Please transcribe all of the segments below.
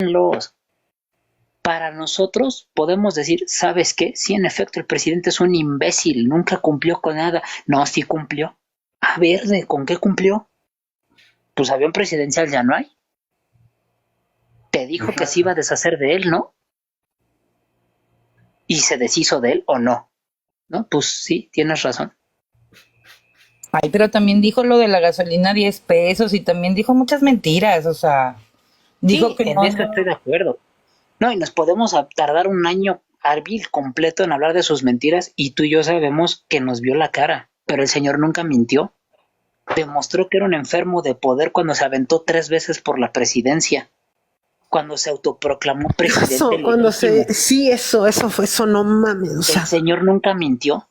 los... Para nosotros podemos decir, ¿sabes qué? Sí, en efecto, el presidente es un imbécil, nunca cumplió con nada. No, sí cumplió. A ver, ¿con qué cumplió? Pues avión presidencial ya no hay. Te dijo que se iba a deshacer de él, ¿no? ¿Y se deshizo de él o no? ¿No? Pues sí, tienes razón. Ay, pero también dijo lo de la gasolina 10 pesos y también dijo muchas mentiras, o sea, dijo Sí, que en no, eso estoy de acuerdo. No, y nos podemos tardar un año hábil completo en hablar de sus mentiras y tú y yo sabemos que nos vio la cara, pero el señor nunca mintió. Demostró que era un enfermo de poder cuando se aventó 3 veces por la presidencia, cuando se autoproclamó presidente Eso, cuando legítimo. sí, eso, no mames, o El sea. señor nunca mintió.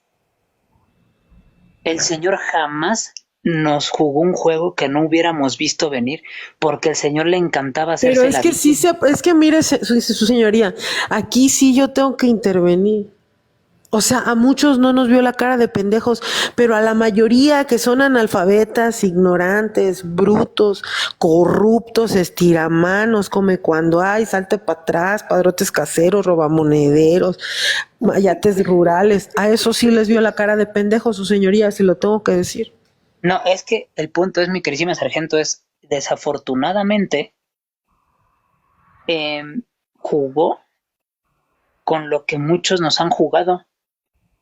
El señor jamás nos jugó un juego que no hubiéramos visto venir, porque el señor le encantaba Pero hacerse es la que sí, víctima. es que mire, su señoría, aquí sí yo tengo que intervenir. O sea, a muchos no nos vio la cara de pendejos, pero a la mayoría que son analfabetas, ignorantes, brutos, corruptos, estiramanos, come cuando hay, salte para atrás, padrotes caseros, robamonederos, mayates rurales, a eso sí les vio la cara de pendejos, su señoría, se lo tengo que decir. No, es que el punto es, mi querísima sargento, es desafortunadamente eh, jugó con lo que muchos nos han jugado,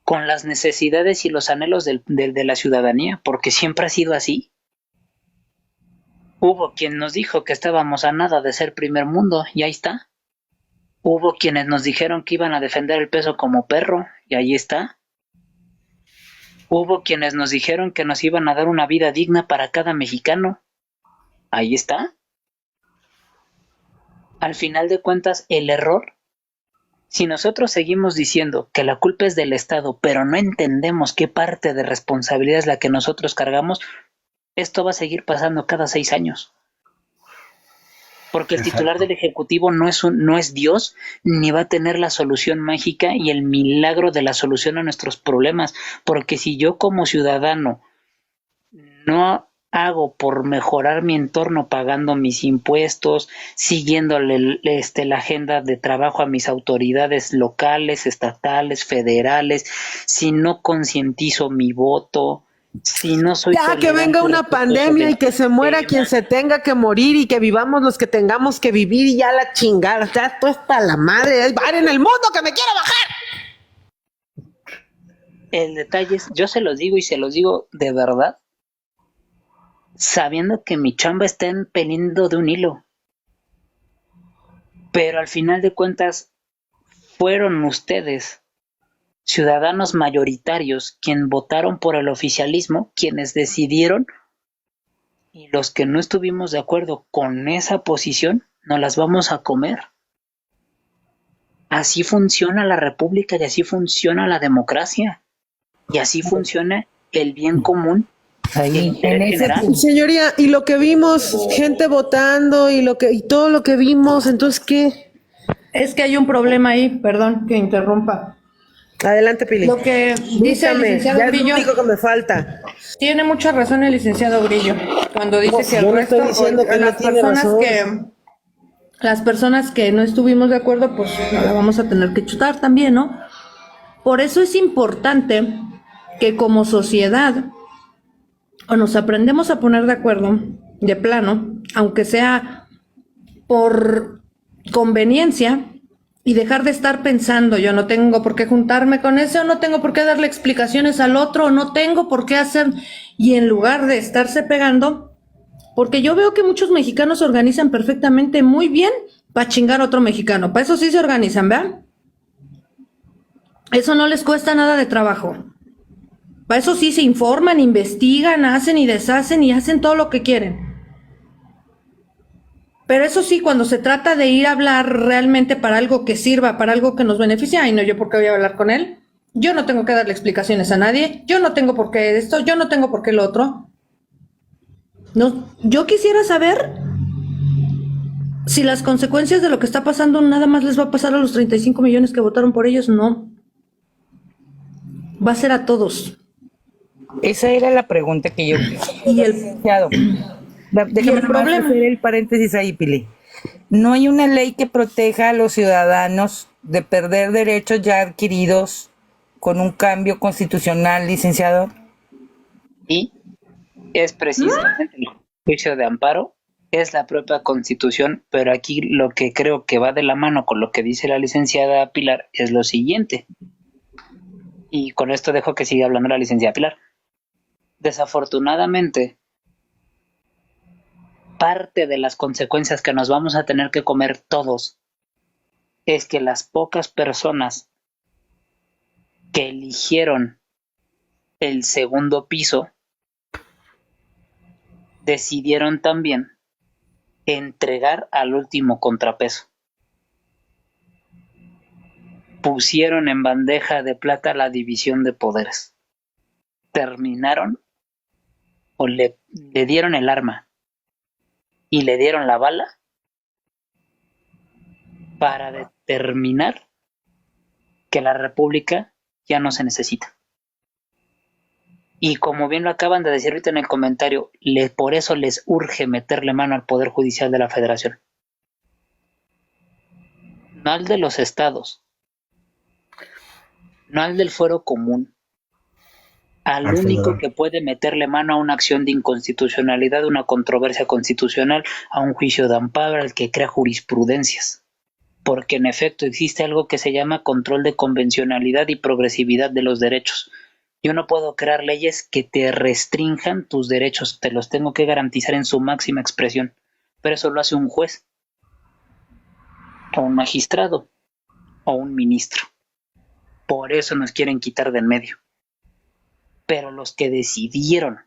con las necesidades y los anhelos de la ciudadanía, porque siempre ha sido así. Hubo quien nos dijo que estábamos a nada de ser primer mundo, y ahí está. Hubo quienes nos dijeron que iban a defender el peso como perro, y ahí está. Hubo quienes nos dijeron que nos iban a dar una vida digna para cada mexicano. Ahí está. Al final de cuentas, el error, si nosotros seguimos diciendo que la culpa es del Estado, pero no entendemos qué parte de responsabilidad es la que nosotros cargamos, esto va a seguir pasando cada 6 años. Porque el titular del Ejecutivo no es Dios, ni va a tener la solución mágica y el milagro de la solución a nuestros problemas. Porque si yo como ciudadano no hago por mejorar mi entorno pagando mis impuestos, siguiéndole la agenda de trabajo a mis autoridades locales, estatales, federales, si no concientizo mi voto, si no soy Ya que venga tolerante y una respetuoso pandemia y del que se muera sistema. quien se tenga que morir y que vivamos los que tengamos que vivir y ya la chingada, ya esto es para la madre, es bar en el mundo que me quiero bajar. El detalle es, yo se los digo y se los digo de verdad, sabiendo que mi chamba está en pelindo de un hilo. Pero al final de cuentas, fueron ustedes, ciudadanos mayoritarios, quienes votaron por el oficialismo, quienes decidieron, y los que no estuvimos de acuerdo con esa posición, nos las vamos a comer. Así funciona la república y así funciona la democracia. Y así funciona el bien común y el ahí, en interés ese general. punto. Señoría, y lo que vimos, gente votando y todo lo que vimos, entonces ¿qué? Es que hay un problema ahí, perdón que interrumpa. Adelante, Pili. Lo que dice el Dígame, licenciado ya es lo Grillo, único que me falta. tiene mucha razón el licenciado Grillo, cuando dice que Yo el no resto, estoy diciendo que no las tiene personas razón. las personas que no estuvimos de acuerdo, pues no la vamos a tener que chutar también, ¿no? Por eso es importante que como sociedad o nos aprendemos a poner de acuerdo de plano, aunque sea por conveniencia, y dejar de estar pensando, yo no tengo por qué juntarme con ese, o no tengo por qué darle explicaciones al otro, o no tengo por qué hacer, y en lugar de estarse pegando, porque yo veo que muchos mexicanos se organizan perfectamente muy bien para chingar a otro mexicano, para eso sí se organizan, ¿verdad? Eso no les cuesta nada de trabajo. Para eso sí se informan, investigan, hacen y deshacen y hacen todo lo que quieren. Pero eso sí, cuando se trata de ir a hablar realmente para algo que sirva, para algo que nos beneficie, ay no, yo por qué voy a hablar con él. Yo no tengo que darle explicaciones a nadie, yo no tengo por qué esto, yo no tengo por qué lo otro. No, yo quisiera saber si las consecuencias de lo que está pasando nada más les va a pasar a los 35 millones que votaron por ellos, no. Va a ser a todos. Esa era la pregunta que yo... Y el, Licenciado, y déjame el nomás problema. hacer el paréntesis ahí, Pili. no hay una ley que proteja a los ciudadanos de perder derechos ya adquiridos con un cambio constitucional, licenciado. Y es precisamente el juicio de amparo, es la propia Constitución, pero aquí lo que creo que va de la mano con lo que dice la licenciada Pilar es lo siguiente, y con esto dejo que siga hablando la licenciada Pilar. Desafortunadamente, parte de las consecuencias que nos vamos a tener que comer todos es que las pocas personas que eligieron el segundo piso decidieron también entregar al último contrapeso. Pusieron en bandeja de plata la división de poderes. Terminaron o le dieron el arma y le dieron la bala para determinar que la república ya no se necesita. Y como bien lo acaban de decir ahorita en el comentario, por eso les urge meterle mano al Poder Judicial de la Federación. No al de los estados, no al del fuero común, al único que puede meterle mano a una acción de inconstitucionalidad, una controversia constitucional, a un juicio de amparo, al que crea jurisprudencias. Porque en efecto existe algo que se llama control de convencionalidad y progresividad de los derechos. Yo no puedo crear leyes que te restrinjan tus derechos, te los tengo que garantizar en su máxima expresión, pero eso lo hace un juez, o un magistrado, o un ministro. Por eso nos quieren quitar de en medio. Pero los que decidieron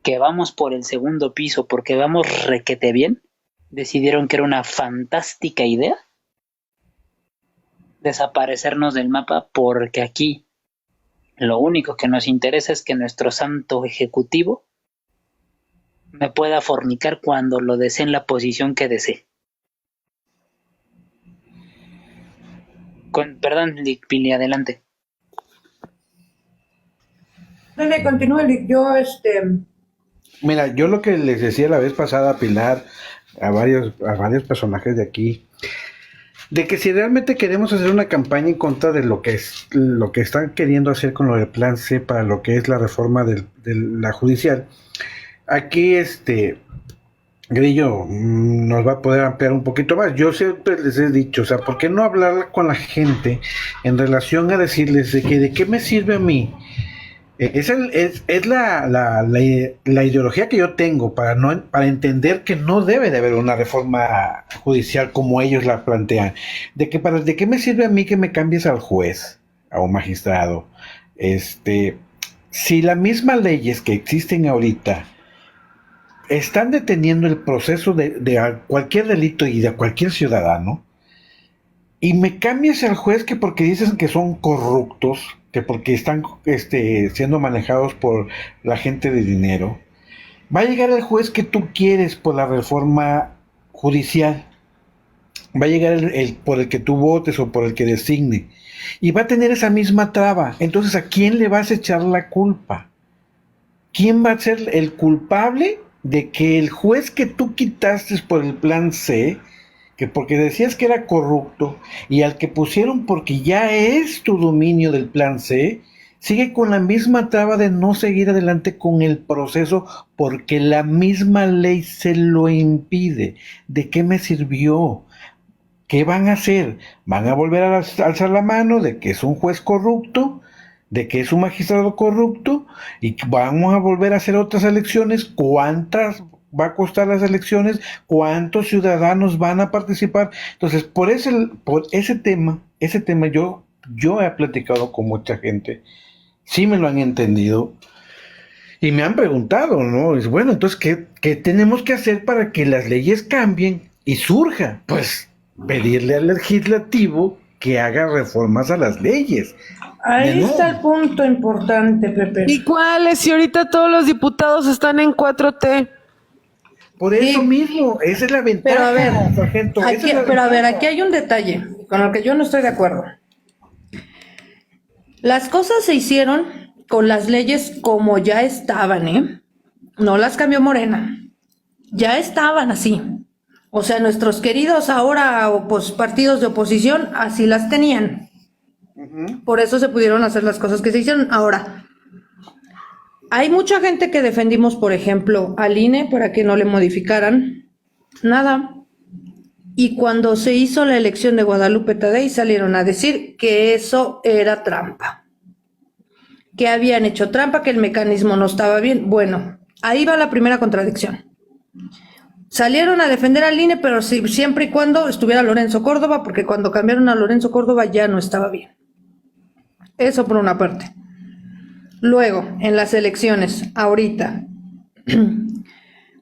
que vamos por el segundo piso porque vamos requete bien, decidieron que era una fantástica idea desaparecernos del mapa, porque aquí lo único que nos interesa es que nuestro santo ejecutivo me pueda fornicar cuando lo desee en la posición que desee. Perdón, Pili, adelante. Dale, continúa, yo Mira, yo lo que les decía la vez pasada a Pilar, a varios personajes de aquí, de que si realmente queremos hacer una campaña en contra de lo que están queriendo hacer con lo del plan C para lo que es la reforma de la judicial, aquí Grillo nos va a poder ampliar un poquito más. Yo siempre les he dicho, o sea, ¿por qué no hablar con la gente en relación a decirles de qué me sirve a mí? Es la ideología que yo tengo para entender que no debe de haber una reforma judicial como ellos la plantean. ¿De qué me sirve a mí que me cambies al juez, a un magistrado? Si las mismas leyes que existen ahorita están deteniendo el proceso de cualquier delito y de cualquier ciudadano, y me cambias al juez que porque dicen que son corruptos, que porque están siendo manejados por la gente de dinero, va a llegar el juez que tú quieres por la reforma judicial, va a llegar por el que tú votes o por el que designe, y va a tener esa misma traba. Entonces, ¿a quién le vas a echar la culpa? ¿Quién va a ser el culpable de que el juez que tú quitaste por el plan C, que porque decías que era corrupto, y al que pusieron porque ya es tu dominio del plan C, sigue con la misma traba de no seguir adelante con el proceso porque la misma ley se lo impide? ¿De qué me sirvió? ¿Qué van a hacer? ¿Van a volver a alzar la mano de que es un juez corrupto? ¿De que es un magistrado corrupto? ¿Y vamos a volver a hacer otras elecciones? ¿Cuántas va a costar las elecciones? ¿Cuántos ciudadanos van a participar? Entonces, por ese tema yo he platicado con mucha gente, sí me lo han entendido y me han preguntado, ¿no? Es bueno, entonces, ¿qué tenemos que hacer para que las leyes cambien y surja? Pues pedirle al legislativo que haga reformas a las leyes. Ahí está el punto importante, Pepe. ¿Y cuáles? Si ahorita todos los diputados están en 4T. Por eso mismo, esa es la ventaja. Pero a ver, sargento, aquí hay un detalle con el que yo no estoy de acuerdo. Las cosas se hicieron con las leyes como ya estaban, ¿eh? No las cambió Morena. Ya estaban así. O sea, nuestros queridos ahora partidos de oposición así las tenían. Por eso se pudieron hacer las cosas que se hicieron. Ahora, hay mucha gente que defendimos, por ejemplo, al INE para que no le modificaran nada. Y cuando se hizo la elección de Guadalupe Tadei salieron a decir que eso era trampa. Que habían hecho trampa, que el mecanismo no estaba bien. Bueno, ahí va la primera contradicción. Salieron a defender al INE, pero siempre y cuando estuviera Lorenzo Córdoba, porque cuando cambiaron a Lorenzo Córdoba ya no estaba bien. Eso por una parte. Luego, en las elecciones, ahorita,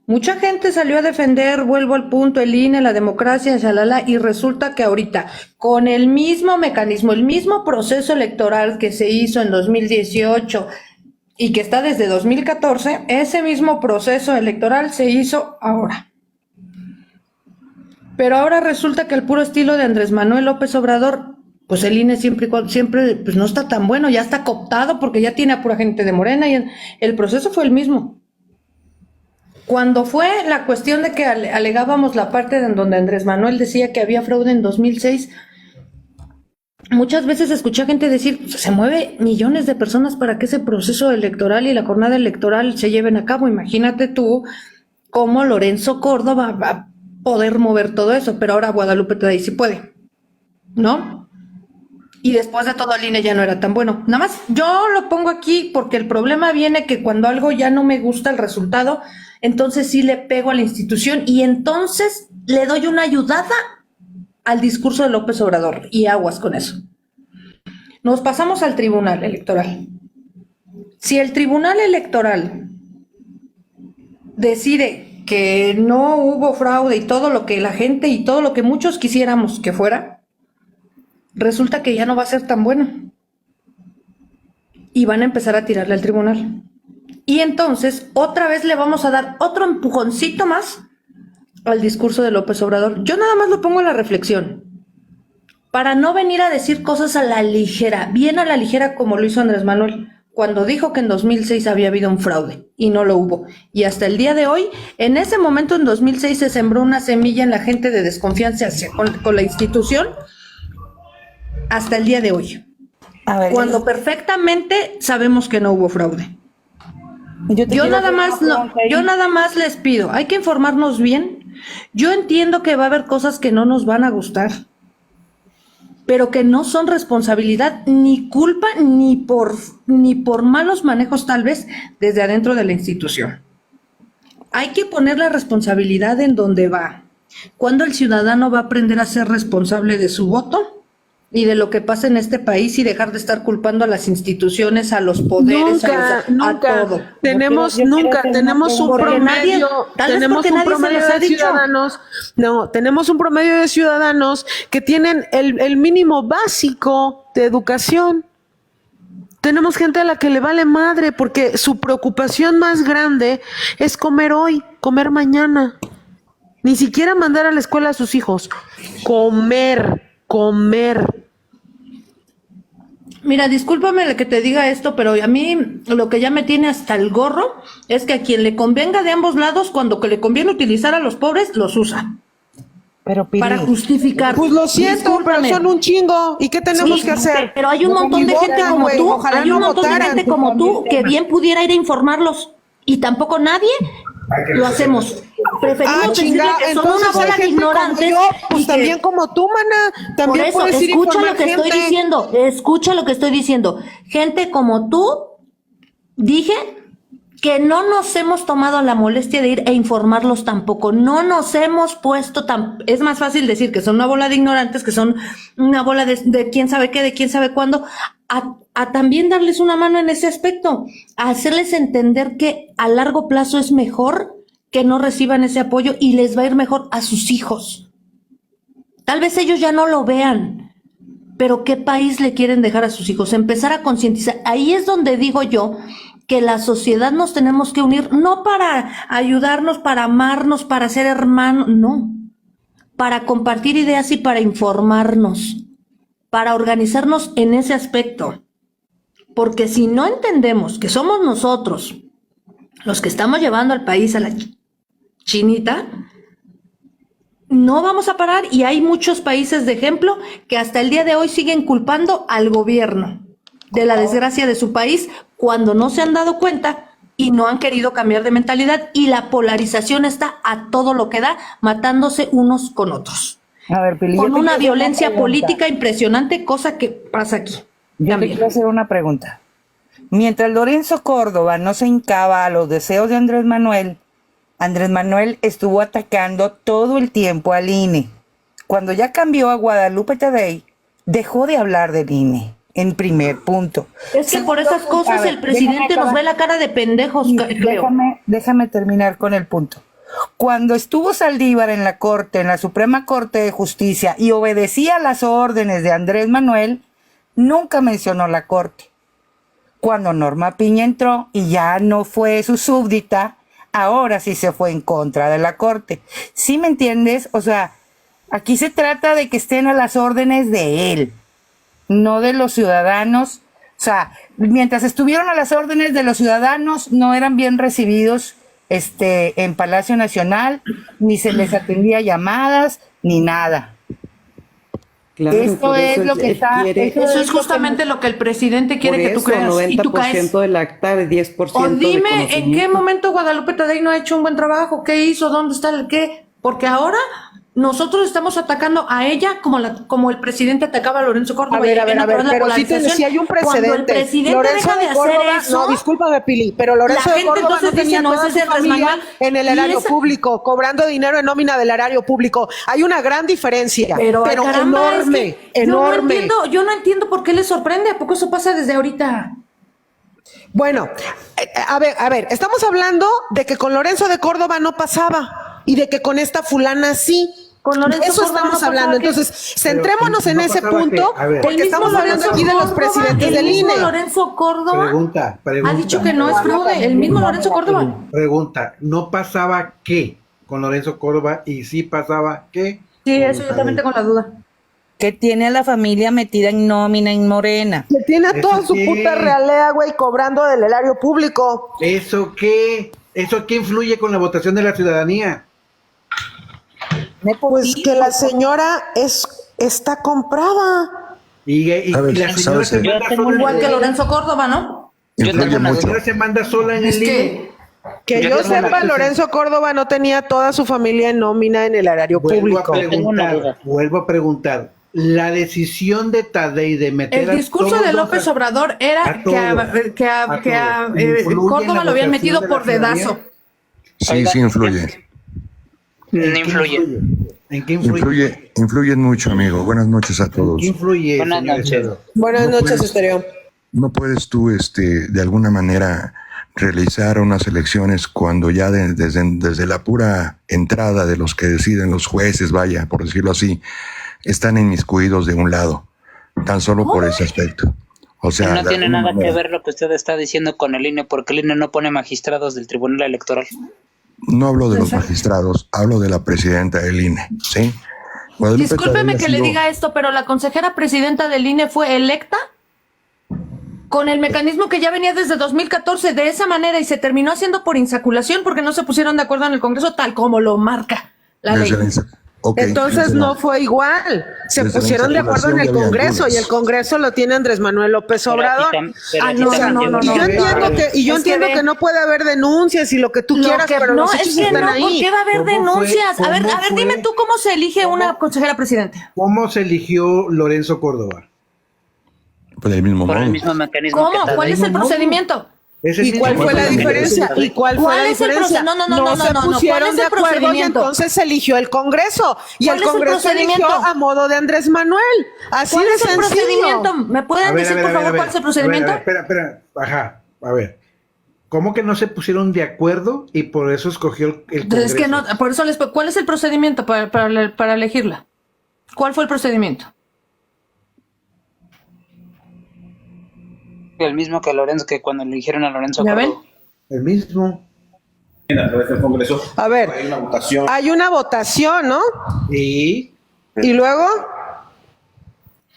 mucha gente salió a defender, vuelvo al punto, el INE, la democracia, shalala, y resulta que ahorita, con el mismo mecanismo, el mismo proceso electoral que se hizo en 2018 y que está desde 2014, ese mismo proceso electoral se hizo ahora. Pero ahora resulta que al puro estilo de Andrés Manuel López Obrador, pues el INE siempre pues no está tan bueno, ya está cooptado porque ya tiene a pura gente de Morena y el proceso fue el mismo. Cuando fue la cuestión de que alegábamos la parte en donde Andrés Manuel decía que había fraude en 2006, muchas veces escuché a gente decir, se mueve millones de personas para que ese proceso electoral y la jornada electoral se lleven a cabo. Imagínate tú cómo Lorenzo Córdoba va a poder mover todo eso, pero ahora Guadalupe Tadei sí puede, ¿no? Y después de todo el INE ya no era tan bueno. Nada más yo lo pongo aquí porque el problema viene que cuando algo ya no me gusta el resultado, entonces sí le pego a la institución y entonces le doy una ayudada al discurso de López Obrador y aguas con eso. Nos pasamos al Tribunal Electoral. Si el Tribunal Electoral decide que no hubo fraude y todo lo que la gente y todo lo que muchos quisiéramos que fuera, resulta que ya no va a ser tan bueno. Y van a empezar a tirarle al tribunal. Y entonces, otra vez le vamos a dar otro empujoncito más al discurso de López Obrador. Yo nada más lo pongo a la reflexión. Para no venir a decir cosas a la ligera, bien a la ligera como lo hizo Andrés Manuel, cuando dijo que en 2006 había habido un fraude, y no lo hubo. Y hasta el día de hoy, en ese momento en 2006 se sembró una semilla en la gente de desconfianza con la institución, hasta el día de hoy. A ver, Cuando perfectamente sabemos que no hubo fraude. yo nada más les pido, hay que informarnos bien. Yo entiendo que va a haber cosas que no nos van a gustar, pero que no son responsabilidad ni culpa ni por malos manejos tal vez desde adentro de la institución. Hay que poner la responsabilidad en donde va. ¿Cuándo el ciudadano va a aprender a ser responsable de su voto y de lo que pasa en este país y dejar de estar culpando a las instituciones, a los poderes, a todo? Tenemos un promedio de ciudadanos, tenemos un promedio de ciudadanos que tienen el mínimo básico de educación. Tenemos gente a la que le vale madre porque su preocupación más grande es comer hoy, comer mañana. Ni siquiera mandar a la escuela a sus hijos. Comer. Mira, discúlpame que te diga esto, pero a mí lo que ya me tiene hasta el gorro es que a quien le convenga de ambos lados, cuando que le conviene utilizar a los pobres, los usa. Pero Pili, para justificar. Pues lo siento, Discúlpame. pero son un chingo. ¿Y qué tenemos que hacer? Pero hay un montón de gente como tú, ojalá hay un no montón de votaran. gente como tú que bien pudiera ir a informarlos y tampoco nadie lo hacemos. Preferimos decirle que son una bola de ignorantes. Pues y que, también como tú, mana. por También eso, puedes ir a escucha informar lo que estoy gente. diciendo, escucha lo que estoy diciendo. Gente como tú, dije que no nos hemos tomado la molestia de ir e informarlos tampoco. No nos hemos puesto tan... Es más fácil decir que son una bola de ignorantes, que son una bola de quién sabe qué, de quién sabe cuándo, a también darles una mano en ese aspecto, a hacerles entender que a largo plazo es mejor que no reciban ese apoyo y les va a ir mejor a sus hijos. Tal vez ellos ya no lo vean, pero ¿qué país le quieren dejar a sus hijos? Empezar a concientizar. Ahí es donde digo yo que la sociedad nos tenemos que unir, no para ayudarnos, para amarnos, para ser hermanos, no, para compartir ideas y para informarnos, para organizarnos en ese aspecto. Porque si no entendemos que somos nosotros los que estamos llevando al país a la chinita, No vamos a parar y hay muchos países de ejemplo que hasta el día de hoy siguen culpando al gobierno de la desgracia de su país cuando no se han dado cuenta y no han querido cambiar de mentalidad y la polarización está a todo lo que da, matándose unos con otros. A ver, Pili, yo Con te quiero una hacer violencia pregunta. política impresionante, cosa que pasa aquí. Yo te También. quiero hacer una pregunta. Mientras Lorenzo Córdoba no se hincaba a los deseos de Andrés Manuel estuvo atacando todo el tiempo al INE. Cuando ya cambió a Guadalupe Tadei, dejó de hablar del INE, en primer punto. Es que por esas cosas el presidente nos ve la cara de pendejos, creo. Déjame terminar con el punto. Cuando estuvo Saldívar en la Corte, en la Suprema Corte de Justicia, y obedecía las órdenes de Andrés Manuel, nunca mencionó la Corte. Cuando Norma Piña entró y ya no fue su súbdita, ahora sí se fue en contra de la Corte. ¿Sí me entiendes? O sea, aquí se trata de que estén a las órdenes de él, no de los ciudadanos. O sea, mientras estuvieron a las órdenes de los ciudadanos, no eran bien recibidos en Palacio Nacional, ni se les atendía llamadas, ni nada. Claro, Esto por es eso lo que está... Eso es justamente lo que el presidente quiere que tú por eso, creas y tú caes. 90% del acta, 10% O de dime en qué conocimiento. momento Guadalupe Tadei no ha hecho un buen trabajo, qué hizo, dónde está el qué, porque ahora nosotros estamos atacando a ella como el presidente atacaba a Lorenzo Córdoba. A ver, y viene por la pero polarización. sí hay un precedente. Cuando el presidente Lorenzo deja de de Córdoba, hacer eso, no, discúlpame, Pili, pero Lorenzo la de gente Córdoba no entonces tenía dice, no, toda ese es su Andrés familia Manuel. en el Y erario esa- público, cobrando dinero en nómina del erario público. Hay una gran diferencia, pero caramba, enorme, es que enorme. Yo no entiendo por qué le sorprende, ¿a poco eso pasa desde ahorita? Bueno, a ver, estamos hablando de que con Lorenzo de Córdoba no pasaba y de que con esta fulana sí. Con Lorenzo De eso Córdoba estamos no hablando. pasaba que- Entonces, centrémonos en no ese pasaba punto, que- a ver. porque El mismo estamos hablando Lorenzo aquí de los Córdoba, presidentes el del mismo INE. Lorenzo Córdoba Pregunta. ha dicho que no es fraude, el mismo Lorenzo Córdoba. Pregunta, ¿no pasaba qué con Lorenzo Córdoba y sí pasaba qué? Sí, eso yo también tengo la duda. Que tiene a la familia metida en nómina en Morena. Que tiene a ¿Eso toda su qué? puta realea, güey, cobrando del erario público. ¿Eso qué? ¿Eso qué influye con la votación de la ciudadanía? Pues que la señora está comprada. Y A ver, la señora ¿sabes se qué? manda Yo tengo sola en Igual el que INE. Lorenzo Córdoba, ¿no? Yo Influye tengo una La mucho. señora se manda sola en Es el que- INE. Que Yo yo tengo sepa, una- Lorenzo Córdoba no tenía toda su familia en nómina en el erario público. tengo una duda. Vuelvo a preguntar. La decisión de Tadei de meter El a discurso de todos López a- Obrador era a todos, a todos. ¿Influye en Córdoba la lo habían votación metido de la por dedazo. ciudadanía? Sí, Oiga, sí influye. No ¿En qué influye. ¿En qué influye? Influye mucho, amigo. Buenas noches a ¿En todos. qué influye, Buenas señor noches. Estedo? Buenas No noches, puedes- Estéreo. No puedes tú, de alguna manera realizar unas elecciones cuando ya desde la pura entrada de los que deciden los jueces, vaya, por decirlo así, están inmiscuidos de un lado, tan solo por ese aspecto. O sea, no de tiene alguna nada que manera. ver lo que usted está diciendo con el INE, porque el INE no pone magistrados del Tribunal Electoral. No hablo de los magistrados, hablo de la presidenta del INE, ¿sí? Guadalupe Discúlpeme Tadei ha que le sido- diga esto, pero la consejera presidenta del INE fue electa con el mecanismo que ya venía desde 2014 de esa manera y se terminó haciendo por insaculación porque no se pusieron de acuerdo en el Congreso tal como lo marca la ley. desde la insa- ok, Entonces desde la- no fue igual. Se desde la pusieron de acuerdo en el insaculación ya había Congreso y algunas. el Congreso lo tiene Andrés Manuel López Pero aquí Obrador. pero Ah, aquí no, también no, tiene no, Y yo que ver. entiendo que, Es que ve- no puede haber denuncias y lo que tú Lo quieras, que- pero no, los es hechos que están no, ahí. ¿por qué va a haber ¿Cómo fue? denuncias? A ver, ¿Cómo fue? dime tú cómo se elige una consejera presidente. ¿Cómo se eligió Lorenzo Córdoba? Pues del mismo Por modo. el mismo mecanismo ¿Cómo? que ¿Cuál es el no, no. procedimiento? Ese ¿Y sí cuál se fue la llama diferencia? ¿Y cuál fue ¿Cuál la es el diferencia? procedimiento? No, se ¿cuál pusieron es de el acuerdo y procedimiento? entonces se eligió el Congreso. Y ¿Cuál el es el Congreso eligió procedimiento? a modo de Andrés Manuel. Así ¿Cuál de es el sencillo. procedimiento? ¿Me pueden decir, por favor, cuál es el procedimiento? Espera. Ajá, a ver. ¿Cómo que no se pusieron de acuerdo y por eso escogió el Congreso? Es que no, por eso ¿cuál es el procedimiento para elegirla? ¿Cuál fue el procedimiento? el mismo que Lorenzo, que cuando eligieron a Lorenzo ¿Ya ven? Córdoba. El mismo. a través del Congreso A ver, hay una votación. hay una votación, ¿no? Y Y luego,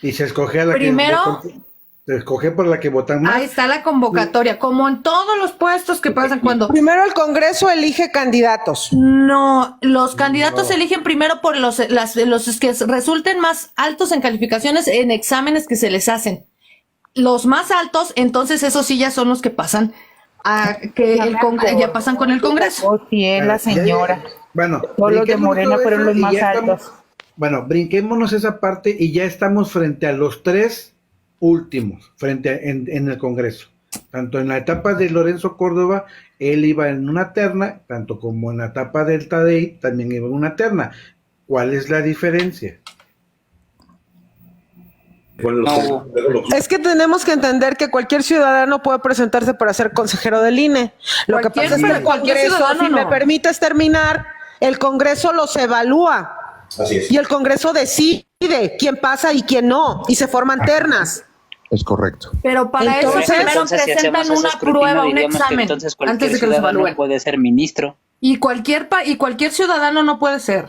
se escoge a la Primero, que... Escoger por la que votan más. Ahí está la convocatoria, como en todos los puestos que pasan cuando... Primero el Congreso elige candidatos. No, los candidatos se eligen primero por los que resulten más altos en calificaciones en exámenes que se les hacen. Los más altos, entonces esos sí ya son los que pasan ya pasan con el Congreso. Oh, sí, es la señora. Bueno, Todos los de brinquémonos Morena todo fueron eso los y más ya altos. estamos- bueno, brinquémonos esa parte y ya estamos frente a los 3 últimos, en el Congreso. Tanto en la etapa de Lorenzo Córdoba, él iba en una terna, tanto como en la etapa del Tadei, también iba en una terna. ¿Cuál es la diferencia? Es que tenemos que entender que cualquier ciudadano puede presentarse para ser consejero del INE. Lo que Cualquier- pasa es que el cualquier Congreso, ciudadano si no. me permites terminar, el Congreso los evalúa. Así es. Y el Congreso decide quién pasa y quién no, y se forman ternas. Es correcto. Pero para Entonces- eso primero Entonces, si presentan hacemos ese una escrutinio, prueba, un diríamos que examen, entonces cualquier antes de que los ciudadano evalúen. puede ser ministro. Y cualquier ciudadano no puede ser.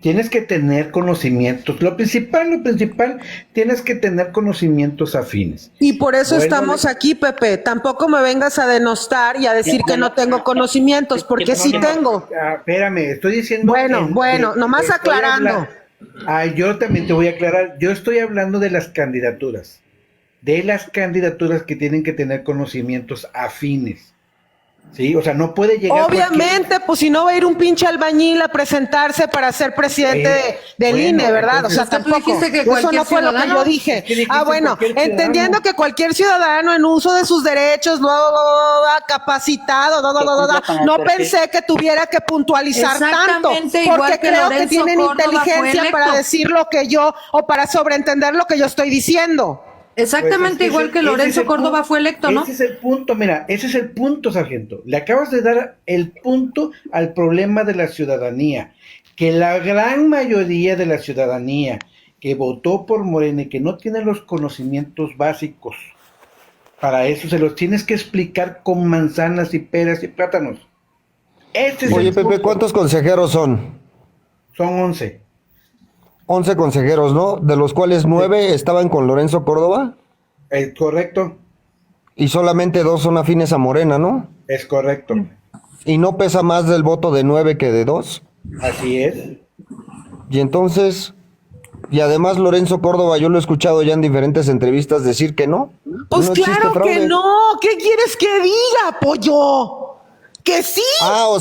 Tienes que tener conocimientos. Lo principal, tienes que tener conocimientos afines. Y por eso Bueno, estamos aquí, Pepe. Tampoco me vengas a denostar y a decir que no tengo conocimientos, porque sí tengo. Espérame, estoy diciendo... Bueno, nomás estoy aclarando. Yo también te voy a aclarar. Yo estoy hablando de las candidaturas. De las candidaturas que tienen que tener conocimientos afines. ¿Sí? O sea, no puede llegar... Obviamente, pues si no va a ir un pinche albañil a presentarse para ser presidente del bueno, INE, ¿verdad? O sea, entonces, ¿tú tampoco. dijiste que Eso cualquier no fue lo que ciudadano? yo dije. Es que dijiste Bueno, cualquier ciudadano. entendiendo que cualquier ciudadano en uso de sus derechos, capacitado, cumpla con el no perfil. pensé que tuviera que puntualizar tanto, Exactamente, igual porque que creo que Lorenzo tienen Córdoba fue inteligencia electo. para decir lo que yo, o para sobreentender lo que yo estoy diciendo. Exactamente Pues es que igual que ese es Lorenzo el Córdoba punto, fue electo, ¿no? Ese es el punto, mira, ese es el punto, sargento. Le acabas de dar el punto al problema de la ciudadanía, que la gran mayoría de la ciudadanía que votó por Morena y que no tiene los conocimientos básicos, para eso se los tienes que explicar con manzanas y peras y plátanos. Este es Oye, el Pepe, punto. ¿cuántos consejeros son? Son 11. 11 consejeros, ¿no? De los cuales 9 estaban con Lorenzo Córdoba ¿Es correcto? y solamente 2 son afines a Morena, ¿no? Es correcto. Y no pesa más del voto de 9 que de 2. Así es. Y entonces, y además Lorenzo Córdoba, yo lo he escuchado ya en diferentes entrevistas decir que no. Pues no existe claro que fraude. no. ¿Qué quieres que diga, pollo? Que sí. Ah, o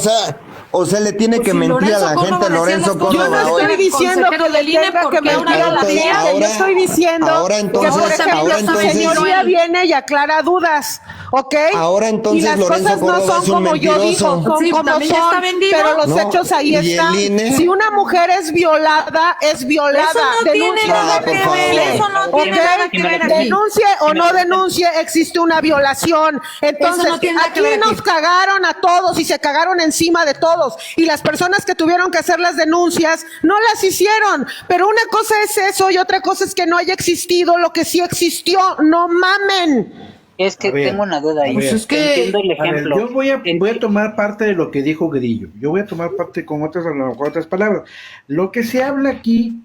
sea, le tiene Pues que si mentir a Lorenzo la Córdoba gente decía Lorenzo las cosas, Yo no Córdoba estoy hoy. diciendo consejero que le del INE, tenga que porque mentir ahora a la entonces, gente. Yo ahora- estoy diciendo ahora entonces- que, por ejemplo, ahora su entonces- señoría viene y aclara dudas, ¿ok? Ahora entonces y las Lorenzo cosas no Córdoba son es un como yo digo, mentiroso. son Sí, como también ya son, está vendido. pero los No, hechos ahí y el están. INE. Si una mujer es violada, es violada. Eso no tiene Denúnciela. nada por que favor. ver, eso no ¿Ok? tiene nada que ver aquí. Denuncie o no denuncie, existe una violación. Entonces, no tiene nada que aquí ver aquí. nos cagaron a todos y se cagaron encima de todos. Y las personas que tuvieron que hacer las denuncias no las hicieron. Pero una cosa es eso y otra cosa es que no haya existido lo que sí existió. No mamen. Es que A ver, tengo una duda ahí. Pues es que- Entiendo el A ver, ejemplo. yo voy a tomar parte de lo que dijo Grillo. Yo voy a tomar parte con otras, a lo mejor otras palabras. Lo que se habla aquí,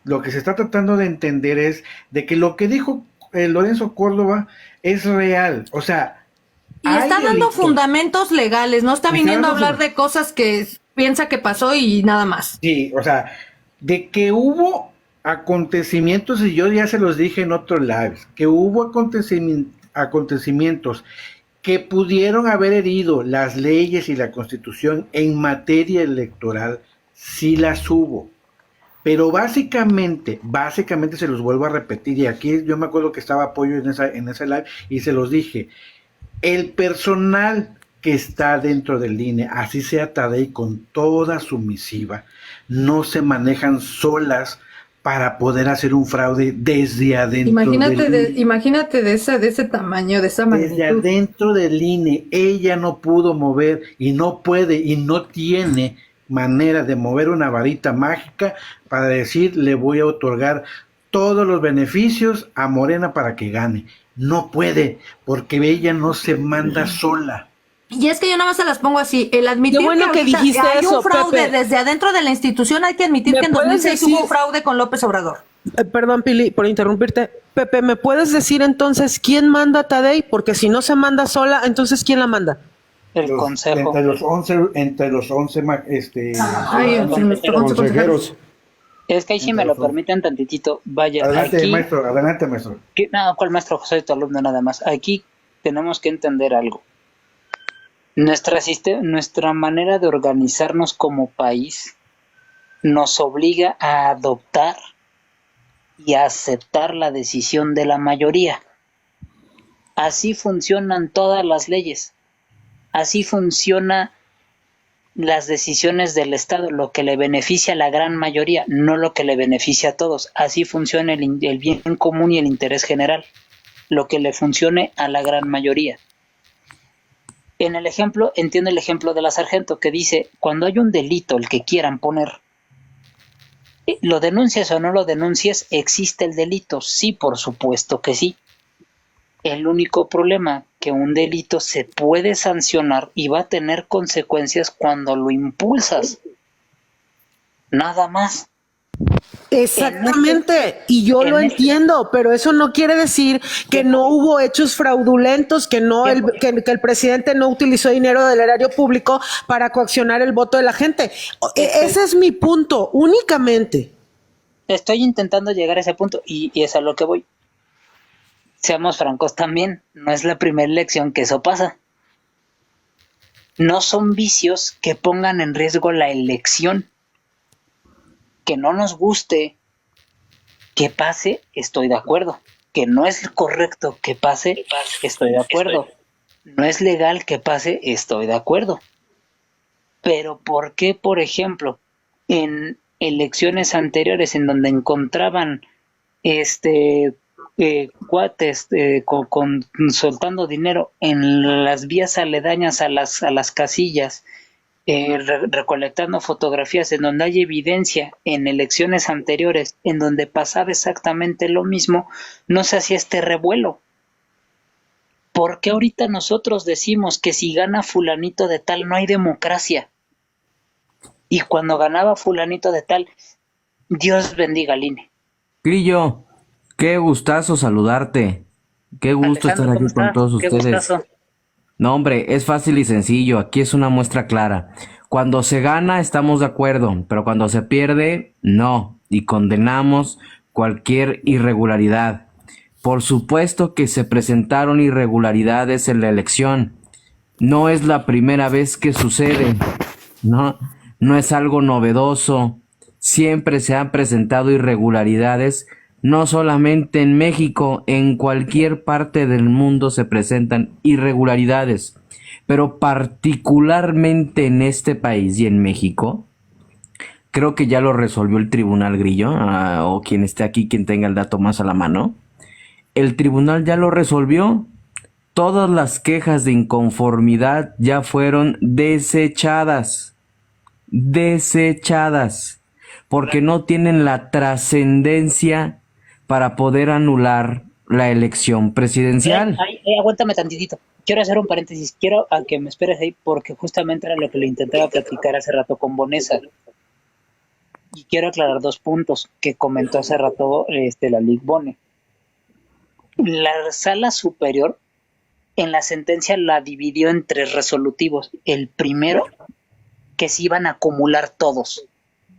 lo que se está tratando de entender es de que lo que dijo Lorenzo Córdoba es real. O sea, Y hay está dando delitos. fundamentos legales, no está Está viniendo a dando hablar de cosas que piensa que pasó y nada más. Sí, o sea, de que hubo acontecimientos, y yo ya se los dije en otros lives, que hubo acontecimientos que pudieron haber herido las leyes y la constitución en materia electoral, sí las hubo. Pero básicamente se los vuelvo a repetir, y aquí yo me acuerdo que estaba Apoyo en esa live, y se los dije, el personal que está dentro del INE, así sea Tadei con toda su misiva, no se manejan solas para poder hacer un fraude desde adentro Imagínate de ese tamaño, de esa desde magnitud. adentro del INE. Ella no pudo mover y no puede y no tiene manera de mover una varita mágica para decir le voy a otorgar todos los beneficios a Morena para que gane. No puede, porque ella no se manda sola. Y es que yo nada más se las pongo así, el admitir Qué bueno que ahorita dijiste hay eso, un fraude Pepe. desde adentro de la institución, hay que admitir ¿Me que en puedes 2006 decir? hubo fraude con López Obrador. Perdón, Pili, por interrumpirte. Pepe, ¿me puedes decir entonces quién manda a Tadei? Porque si no se manda sola, entonces ¿quién la manda? El consejo. Entre los 11 Ay, se me está Consejeros. Es que ahí si me lo permiten tantitito, vaya, Adelante, aquí, maestro, adelante, maestro. no, ¿cuál maestro? Soy tu alumno nada más. Aquí tenemos que entender algo. Nuestra manera de organizarnos como país nos obliga a adoptar y a aceptar la decisión de la mayoría. Así funcionan todas las leyes. Así funcionan las decisiones del Estado, lo que le beneficia a la gran mayoría, no lo que le beneficia a todos. Así funciona el bien común y el interés general, lo que le funcione a la gran mayoría. En el ejemplo, entiendo el ejemplo de la sargento que dice, cuando hay un delito, el que quieran poner, lo denuncies o no lo denuncies, existe el delito. Sí, por supuesto que sí. El único problema que un delito se puede sancionar y va a tener consecuencias cuando lo impulsas. Nada más. Exactamente, y yo lo entiendo, pero eso no quiere decir que no hubo hechos fraudulentos, que el presidente no utilizó dinero del erario público para coaccionar el voto de la gente. Ese es mi punto, únicamente. Estoy intentando llegar a ese punto y es a lo que voy. Seamos francos también, no es la primera elección que eso pasa. No son vicios que pongan en riesgo la elección. Que no nos guste que pase, estoy de acuerdo. Que no es correcto que pase, estoy de acuerdo. No es legal que pase, estoy de acuerdo. Pero ¿por qué, por ejemplo, en elecciones anteriores en donde encontraban cuates soltando dinero en las vías aledañas a las casillas, recolectando fotografías en donde hay evidencia en elecciones anteriores en donde pasaba exactamente lo mismo, no se hacía este revuelo? ¿Por qué ahorita nosotros decimos que si gana fulanito de tal no hay democracia? Y cuando ganaba fulanito de tal, Dios bendiga al INE. Grillo, qué gustazo saludarte. Qué gusto Alejandro, estar aquí con todos qué ustedes. gustazo. No, hombre, es fácil y sencillo. Aquí es una muestra clara. Cuando se gana estamos de acuerdo, pero cuando se pierde, no. Y condenamos cualquier irregularidad. Por supuesto que se presentaron irregularidades en la elección. No es la primera vez que sucede. No es algo novedoso. Siempre se han presentado irregularidades. No solamente en México, en cualquier parte del mundo se presentan irregularidades, pero particularmente en este país y en México, creo que ya lo resolvió el Tribunal Grillo, o quien esté aquí, quien tenga el dato más a la mano. El tribunal ya lo resolvió. Todas las quejas de inconformidad ya fueron desechadas, porque no tienen la trascendencia para poder anular la elección presidencial. Aguántame tantitito. Quiero hacer un paréntesis. Quiero a que me esperes ahí porque justamente era lo que le intentaba platicar hace rato con Bonesa. Y quiero aclarar 2 puntos que comentó hace rato la Lic Bone. La sala superior en la sentencia la dividió en 3 resolutivos. El primero, que se iban a acumular todos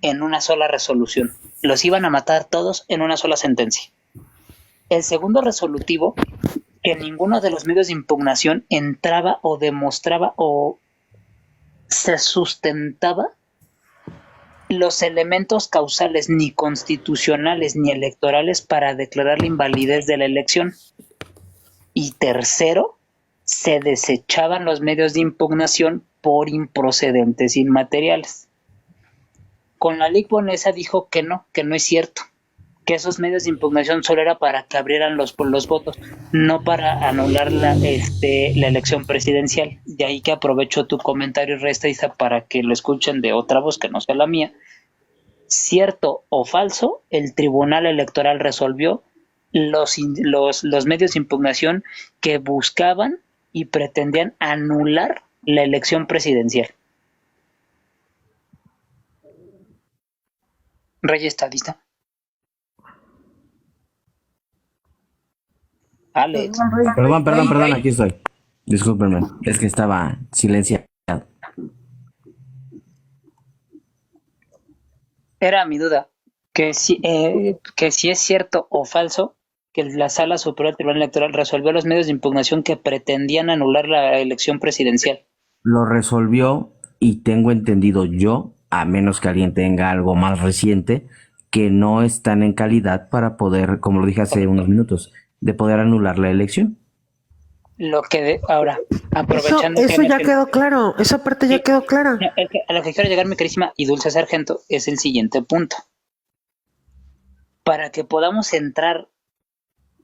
en una sola resolución. Los iban a matar todos en una sola sentencia. El segundo resolutivo, que ninguno de los medios de impugnación entraba o demostraba o se sustentaba los elementos causales ni constitucionales ni electorales para declarar la invalidez de la elección. Y tercero, se desechaban los medios de impugnación por improcedentes inmateriales. Con la Lic Bonesa dijo que no es cierto, que esos medios de impugnación solo era para que abrieran los votos, no para anular la elección presidencial. De ahí que aprovecho tu comentario, Resta, para que lo escuchen de otra voz que no sea la mía. Cierto o falso, el Tribunal Electoral resolvió los medios de impugnación que buscaban y pretendían anular la elección presidencial. Rey estadista. Alex, Perdón, aquí estoy. Discúlpenme, es que estaba silenciado. era mi duda, que si es cierto o falso que la Sala Superior del Tribunal Electoral resolvió los medios de impugnación que pretendían anular la elección presidencial. Lo resolvió y tengo entendido yo, a menos que alguien tenga algo más reciente, que no están en calidad para poder, como lo dije hace unos minutos, de poder anular la elección. Ahora, aprovechando Eso que ya quedó claro, esa parte ya quedó clara. no, a lo que quiero llegar, mi carísima y dulce sargento, es el siguiente punto. Para que podamos entrar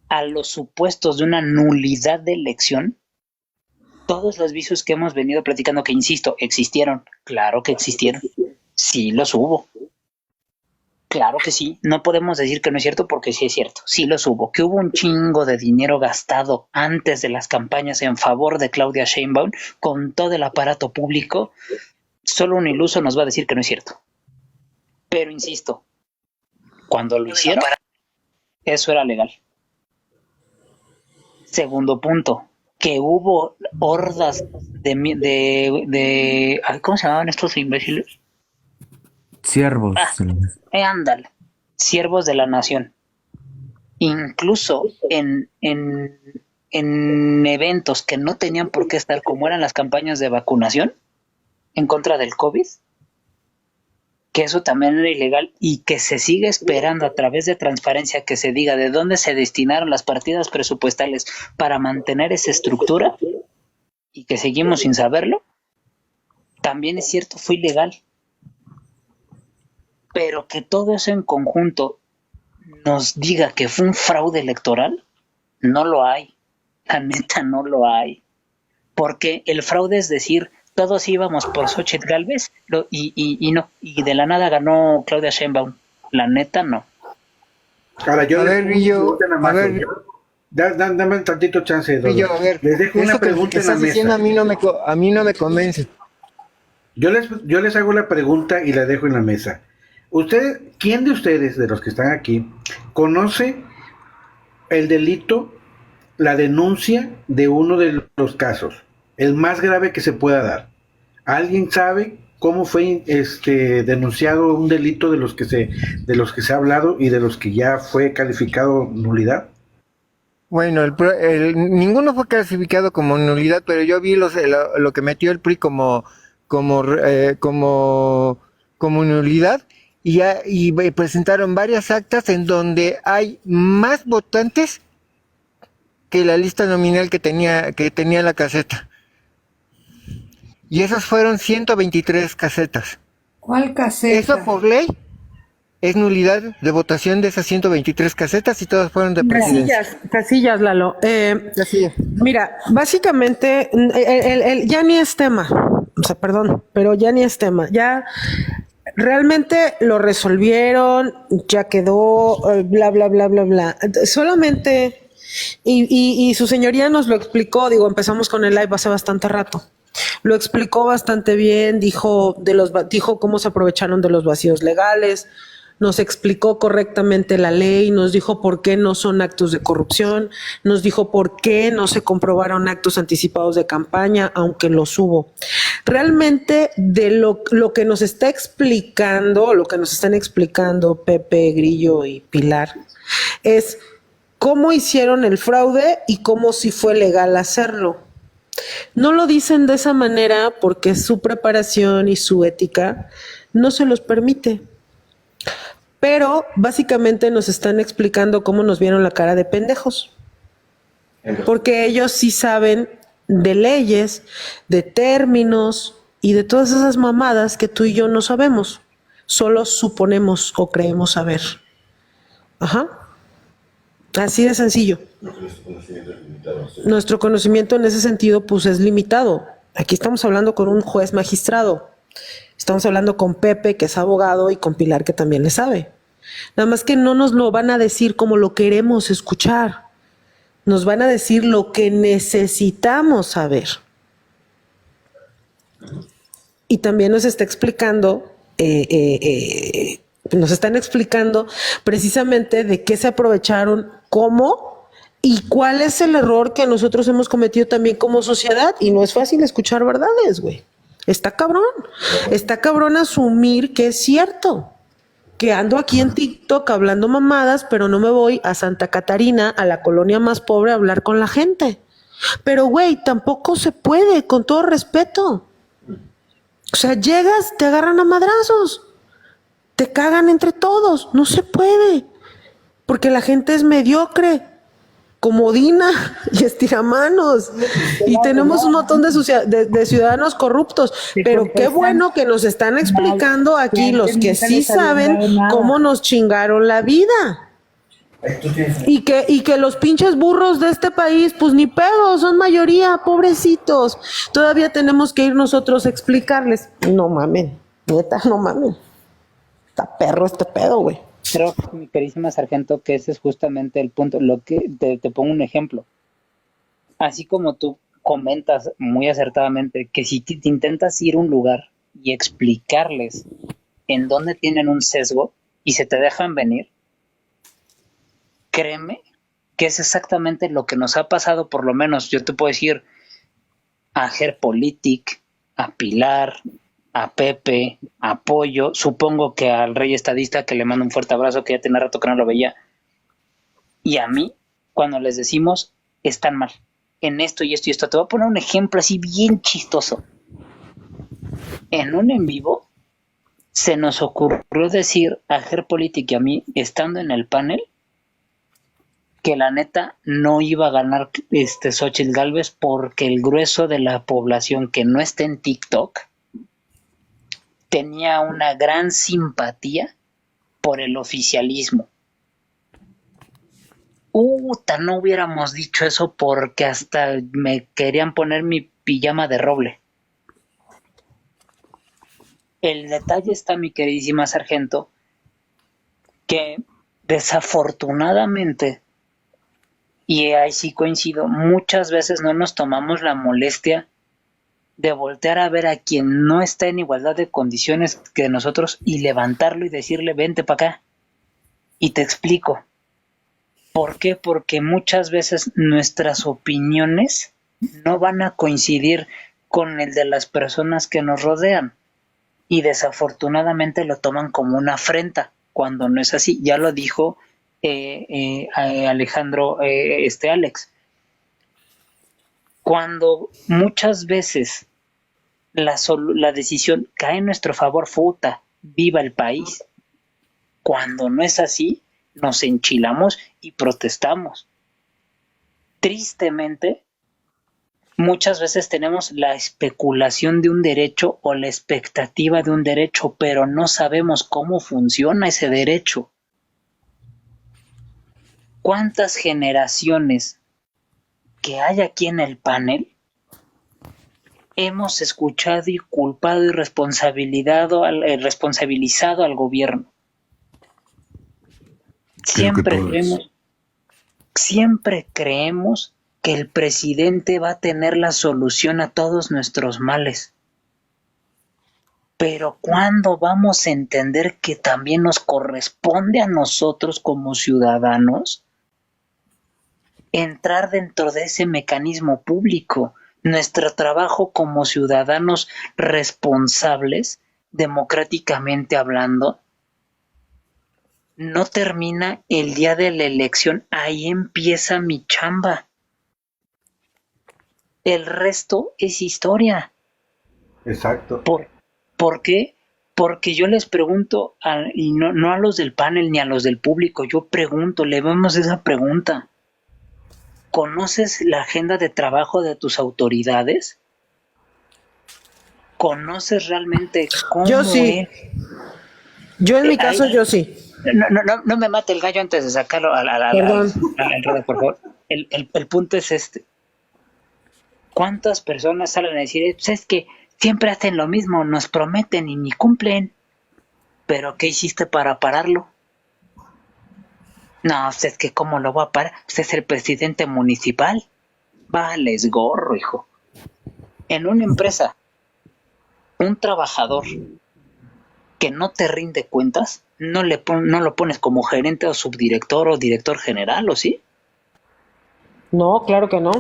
a los supuestos de una nulidad de elección, todos los vicios que hemos venido platicando, que insisto, existieron, claro que existieron, sí los hubo. Claro que sí, no podemos decir que no es cierto porque sí es cierto, sí los hubo. Que hubo un chingo de dinero gastado antes de las campañas en favor de Claudia Sheinbaum con todo el aparato público, solo un iluso nos va a decir que no es cierto. Pero insisto, cuando lo hicieron, eso era legal. Segundo punto, que hubo hordas de ¿cómo se llamaban estos imbéciles? Siervos. Ándale, siervos de la nación. Incluso en eventos que no tenían por qué estar, como eran las campañas de vacunación en contra del COVID, que eso también era ilegal y que se sigue esperando a través de transparencia que se diga de dónde se destinaron las partidas presupuestales para mantener esa estructura y que seguimos sin saberlo, también es cierto, fue ilegal. Pero que todo eso en conjunto nos diga que fue un fraude electoral, no lo hay. La neta no lo hay. Porque el fraude es decir, todos íbamos por Xochitl Gálvez y no, y de la nada ganó Claudia Sheinbaum. La neta no. Ahora yo A ver, Grillo, a ver, dame un tantito chance, Grillo, a ver, les dejo una eso que pregunta en la estás diciendo mesa. a mí no me convence. Yo les hago la pregunta y la dejo en la mesa. ¿Quién de ustedes, de los que están aquí, conoce el delito, la denuncia de uno de los casos, el más grave que se pueda dar? ¿Alguien sabe cómo fue denunciado un delito de los que se ha hablado y de los que ya fue calificado nulidad? Bueno, ninguno fue clasificado como nulidad, pero yo vi lo que metió el PRI como nulidad. Y presentaron varias actas en donde hay más votantes que la lista nominal que tenía la caseta. Y esas fueron 123 casetas. ¿Cuál caseta? Eso por ley es nulidad de votación de esas 123 casetas y todas fueron de presidencia. Casillas, Lalo. Casillas. Mira, básicamente ya ni es tema. O sea, perdón, pero ya ni es tema. Ya realmente lo resolvieron, ya quedó, bla, bla, bla, bla, bla. Solamente, y su señoría nos lo explicó, empezamos con el live hace bastante rato. Lo explicó bastante bien, dijo cómo se aprovecharon de los vacíos legales, nos explicó correctamente la ley, nos dijo por qué no son actos de corrupción, nos dijo por qué no se comprobaron actos anticipados de campaña, aunque los hubo. Realmente de lo que nos está explicando, lo que nos están explicando Pepe, Grillo y Pilar, es cómo hicieron el fraude y cómo sí fue legal hacerlo. No lo dicen de esa manera porque su preparación y su ética no se los permite. Pero básicamente nos están explicando cómo nos vieron la cara de pendejos. Porque ellos sí saben de leyes, de términos y de todas esas mamadas que tú y yo no sabemos. Solo suponemos o creemos saber. Ajá. Así de sencillo. Nuestro conocimiento en ese sentido pues es limitado. Aquí estamos hablando con un juez magistrado. Estamos hablando con Pepe, que es abogado, y con Pilar, que también le sabe. Nada más que no nos lo van a decir como lo queremos escuchar. Nos van a decir lo que necesitamos saber. Y también nos está explicando, nos están explicando precisamente de qué se aprovecharon, cómo ¿Y cuál es el error que nosotros hemos cometido también como sociedad? Y no es fácil escuchar verdades, güey. Está cabrón. Está cabrón asumir que es cierto. Que ando aquí en TikTok hablando mamadas, pero no me voy a Santa Catarina, a la colonia más pobre, a hablar con la gente. Pero, güey, tampoco se puede, con todo respeto. O sea, llegas, te agarran a madrazos. Te cagan entre todos. No se puede. Porque la gente es mediocre, comodina y estiramanos. Y tenemos un montón de ciudadanos corruptos. Pero qué bueno que nos están explicando aquí los que sí saben cómo nos chingaron la vida. Y que los pinches burros de este país, pues ni pedo, son mayoría, pobrecitos. Todavía tenemos que ir nosotros a explicarles. No mamen, neta, no mamen. Está perro este pedo, güey. Creo, mi queridísima sargento, que ese es justamente el punto. Lo que te pongo un ejemplo. Así como tú comentas muy acertadamente que si te intentas ir a un lugar y explicarles en dónde tienen un sesgo y se te dejan venir, créeme que es exactamente lo que nos ha pasado. Por lo menos yo te puedo decir a Gerpolitik, a Pilar, a Pepe, a Pollo, supongo que al Rey Estadista, que le mando un fuerte abrazo, que ya tenía rato que no lo veía, y a mí, cuando les decimos, están mal en esto y esto y esto. Te voy a poner un ejemplo así bien chistoso. En un en vivo se nos ocurrió decir a Gerpolitik y a mí, estando en el panel, que la neta no iba a ganar Xóchitl Gálvez porque el grueso de la población que no está en TikTok tenía una gran simpatía por el oficialismo. No hubiéramos dicho eso porque hasta me querían poner mi pijama de roble. El detalle está, mi queridísima sargento, que desafortunadamente, y ahí sí coincido, muchas veces no nos tomamos la molestia de voltear a ver a quien no está en igualdad de condiciones que nosotros y levantarlo y decirle, vente para acá y te explico. ¿Por qué? Porque muchas veces nuestras opiniones no van a coincidir con el de las personas que nos rodean y desafortunadamente lo toman como una afrenta cuando no es así. Ya lo dijo Alejandro, Alex. Cuando muchas veces la decisión cae en nuestro favor, viva el país. Cuando no es así, nos enchilamos y protestamos. Tristemente, muchas veces tenemos la especulación de un derecho o la expectativa de un derecho, pero no sabemos cómo funciona ese derecho. ¿Cuántas generaciones que hay aquí en el panel hemos escuchado y culpado y responsabilizado al gobierno? Siempre creemos que el presidente va a tener la solución a todos nuestros males. Pero ¿cuándo vamos a entender que también nos corresponde a nosotros como ciudadanos entrar dentro de ese mecanismo público? Nuestro trabajo como ciudadanos responsables, democráticamente hablando, no termina el día de la elección. Ahí empieza mi chamba. El resto es historia. Exacto. ¿Por qué? Porque yo les pregunto, y no a los del panel ni a los del público, yo pregunto, le vemos esa pregunta. ¿Conoces la agenda de trabajo de tus autoridades? ¿Conoces realmente cómo Yo sí. Yo en mi caso, yo sí. No me mate el gallo antes de sacarlo al ruedo, por favor. El punto es este. ¿Cuántas personas salen a decir, pues es que siempre hacen lo mismo, nos prometen y ni cumplen? ¿Pero qué hiciste para pararlo? No, pues es que ¿cómo lo va a parar? Usted es el presidente municipal. Vales gorro, hijo. En una empresa, un trabajador que no te rinde cuentas, no lo pones como gerente o subdirector o director general, ¿o sí? No, claro que no.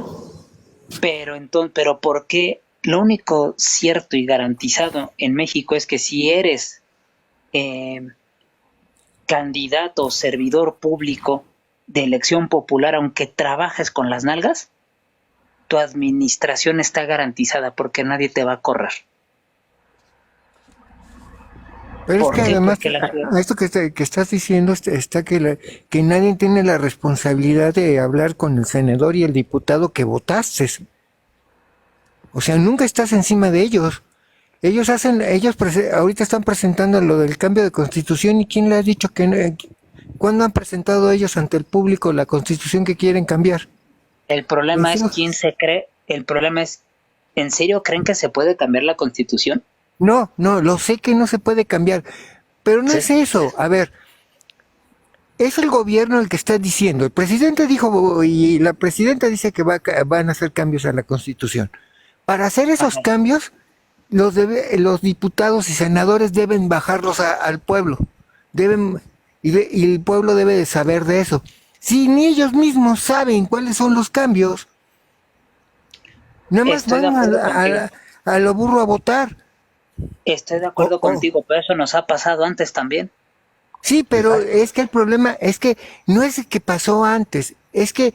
Pero ¿por qué? Lo único cierto y garantizado en México es que si eres candidato o servidor público de elección popular, aunque trabajes con las nalgas, tu administración está garantizada porque nadie te va a correr. Pero es ¿Por que qué? además, Porque a esto que estás diciendo, está que nadie tiene la responsabilidad de hablar con el senador y el diputado que votaste. O sea, nunca estás encima de ellos. Ahorita están presentando lo del cambio de constitución, y ¿quién le ha dicho que no? ¿Cuándo han presentado ellos ante el público la constitución que quieren cambiar? el problema Pues es no. quién se cree, el problema es, ¿en serio creen que se puede cambiar la Constitución? No, lo sé que no se puede cambiar, pero no Sí. es eso. A ver, es el gobierno el que está diciendo. El presidente dijo y la presidenta dice que van a hacer cambios a la Constitución. Para hacer esos Ajá. cambios, los diputados y senadores deben bajarlos al pueblo. Y el pueblo debe de saber de eso. Si ni ellos mismos saben cuáles son los cambios, nada más Estoy de van acuerdo contigo. a lo burro a votar. Estoy de acuerdo contigo, pero eso nos ha pasado antes también. Sí, pero es que el problema es que no es que pasó antes, es que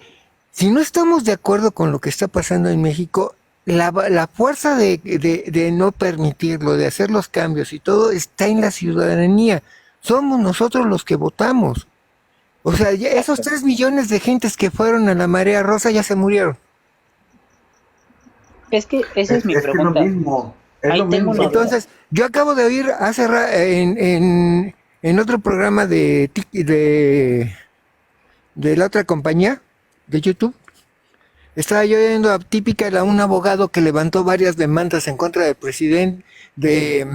si no estamos de acuerdo con lo que está pasando en México, la fuerza de no permitirlo, de hacer los cambios y todo, está en la ciudadanía. Somos nosotros los que votamos. O sea, esos 3 millones de gentes que fueron a la Marea Rosa ya se murieron. Es que esa es mi pregunta. Es lo mismo. Es Ahí lo tengo mismo. una duda. Entonces, yo acabo de oír en otro programa de la otra compañía de YouTube, estaba yo oyendo a Típica, un abogado que levantó varias demandas en contra del presidente, de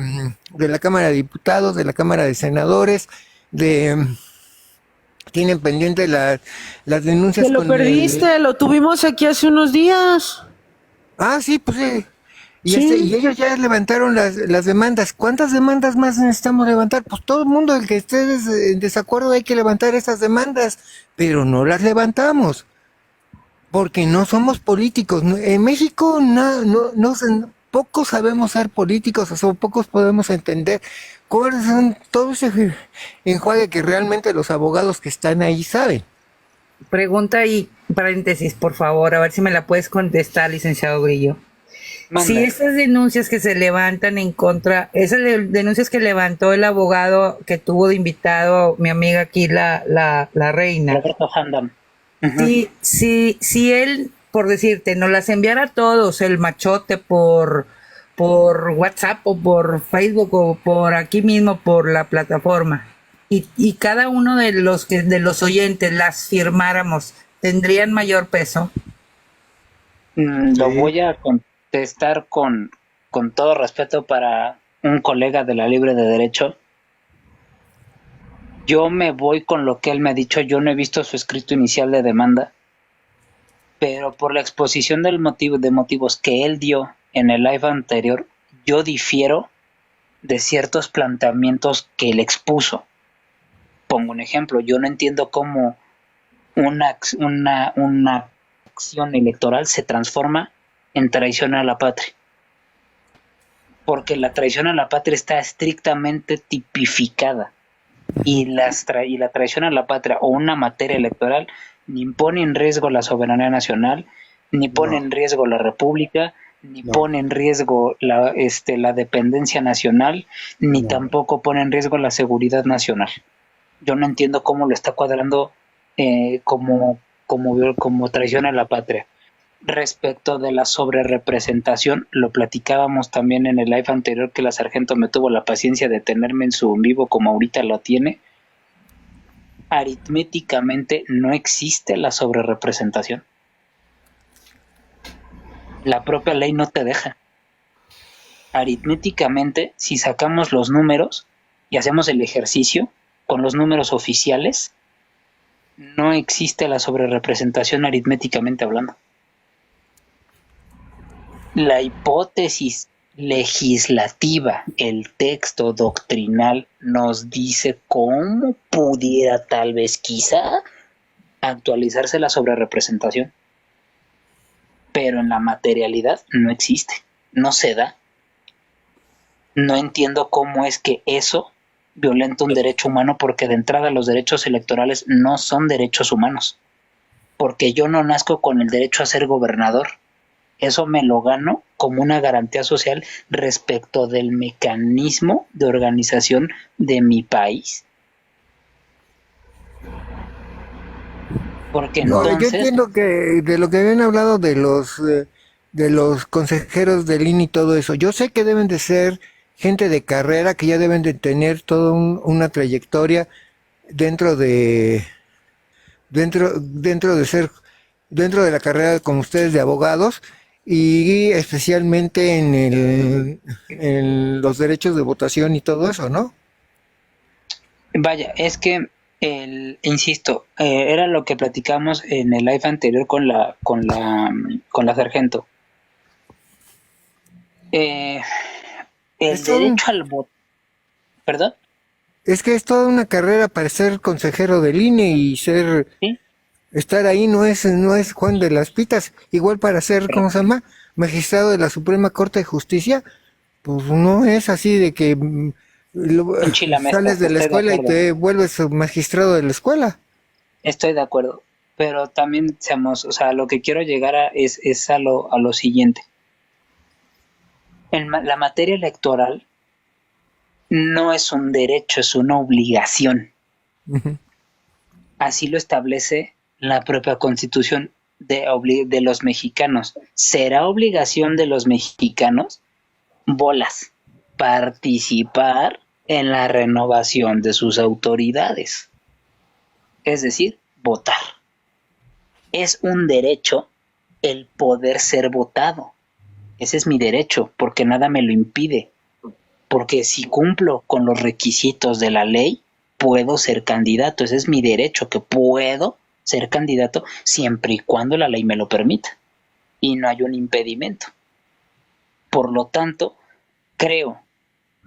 la Cámara de Diputados, de la Cámara de Senadores, tienen pendiente las denuncias Te lo con perdiste, lo tuvimos aquí hace unos días. Ah, sí, pues sí. Sí. Y ellos ya levantaron las demandas. ¿Cuántas demandas más necesitamos levantar? Pues todo el mundo, el que esté en desacuerdo, hay que levantar esas demandas, pero no las levantamos, porque no somos políticos. En México pocos sabemos ser políticos, o sea, pocos podemos entender cuáles son todo ese enjuague que realmente los abogados que están ahí saben. Pregunta ahí, paréntesis, por favor, a ver si me la puedes contestar, licenciado Grillo. Manda. Si esas denuncias que se levantan en contra, esas denuncias que levantó el abogado que tuvo de invitado mi amiga aquí, la reina, Roberto Handam. si él, por decirte, nos las enviara a todos, el machote por WhatsApp o por Facebook o por aquí mismo, por la plataforma, y cada uno de los oyentes las firmáramos, ¿tendrían mayor peso? Lo voy a contestar con todo respeto para un colega de la Libre de Derecho. Yo me voy con lo que él me ha dicho. Yo no he visto su escrito inicial de demanda, pero por la exposición de motivos que él dio en el live anterior, yo difiero de ciertos planteamientos que él expuso. Pongo un ejemplo. Yo no entiendo cómo una acción electoral se transforma en traición a la patria, porque la traición a la patria está estrictamente tipificada, y la traición a la patria o una materia electoral ni pone en riesgo la soberanía nacional, ni pone en riesgo la república, ni pone en riesgo la dependencia nacional, ni tampoco pone en riesgo la seguridad nacional. Yo no entiendo cómo lo está cuadrando como traición a la patria. Respecto de la sobrerepresentación, lo platicábamos también en el live anterior, que la sargento me tuvo la paciencia de tenerme en su en vivo como ahorita lo tiene. Aritméticamente no existe la sobrerepresentación. La propia ley no te deja. Aritméticamente, si sacamos los números y hacemos el ejercicio con los números oficiales, no existe la sobrerepresentación aritméticamente hablando. La hipótesis legislativa, el texto doctrinal, nos dice cómo pudiera tal vez quizá actualizarse la sobrerepresentación. pero en la materialidad no existe, no se da. No entiendo cómo es que eso violenta un derecho humano, porque de entrada los derechos electorales no son derechos humanos, porque yo no nazco con el derecho a ser gobernador. Eso me lo gano como una garantía social respecto del mecanismo de organización de mi país. Porque No, yo entonces, entiendo que de lo que habían hablado de los consejeros del INE y todo eso, yo sé que deben de ser gente de carrera, que ya deben de tener toda una trayectoria dentro de dentro de la carrera como ustedes de abogados, y especialmente en los derechos de votación y todo eso, ¿no? vaya, es que insisto, era lo que platicamos en el live anterior con la sargento. El Es todo derecho al voto, ¿perdón? Es que es toda una carrera para ser consejero del INE y ¿Sí? estar ahí no es Juan de las Pitas. Igual para ser, ¿cómo se llama? Magistrado de la Suprema Corte de Justicia, pues no es así de que Un chilamesco, sales de la estoy de escuela y acuerdo. te vuelves magistrado de la escuela. Estoy de acuerdo, pero también seamos, o sea, lo que quiero llegar es a lo siguiente. La materia electoral no es un derecho, es una obligación. Ujú. Así lo establece la propia Constitución de los mexicanos. ¿Será obligación de los mexicanos? Bolas. Participar en la renovación de sus autoridades. Es decir, votar. Es un derecho el poder ser votado. Ese es mi derecho, porque nada me lo impide. Porque si cumplo con los requisitos de la ley, puedo ser candidato. Ese es mi derecho, que puedo ser candidato siempre y cuando la ley me lo permita y no hay un impedimento. Por lo tanto, creo,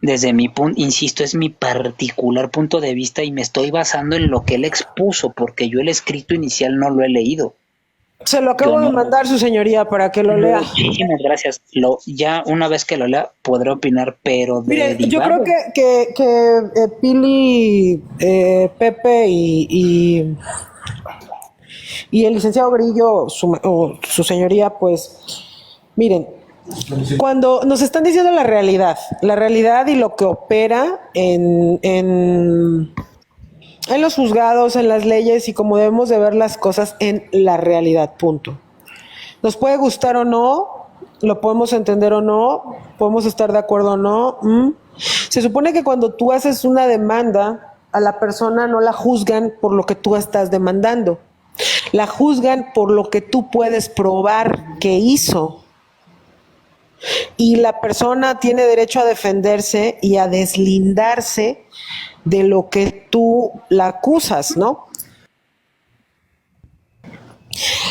desde mi punto, insisto, es mi particular punto de vista y me estoy basando en lo que él expuso, porque yo el escrito inicial no lo he leído. Se lo acabo Yo de no- mandar, su señoría, para que lo lea. Muchísimas gracias. Ya una vez que lo lea podré opinar, pero de Miren, yo divago. creo que Pili, Pepe y el licenciado Grillo, su señoría, pues, miren, cuando nos están diciendo la realidad y lo que opera en los juzgados, en las leyes y cómo debemos de ver las cosas en la realidad, punto. Nos puede gustar o no, lo podemos entender o no, podemos estar de acuerdo o no. Se supone que cuando tú haces una demanda, a la persona no la juzgan por lo que tú estás demandando, la juzgan por lo que tú puedes probar que hizo. Y la persona tiene derecho a defenderse y a deslindarse de lo que tú la acusas, ¿no?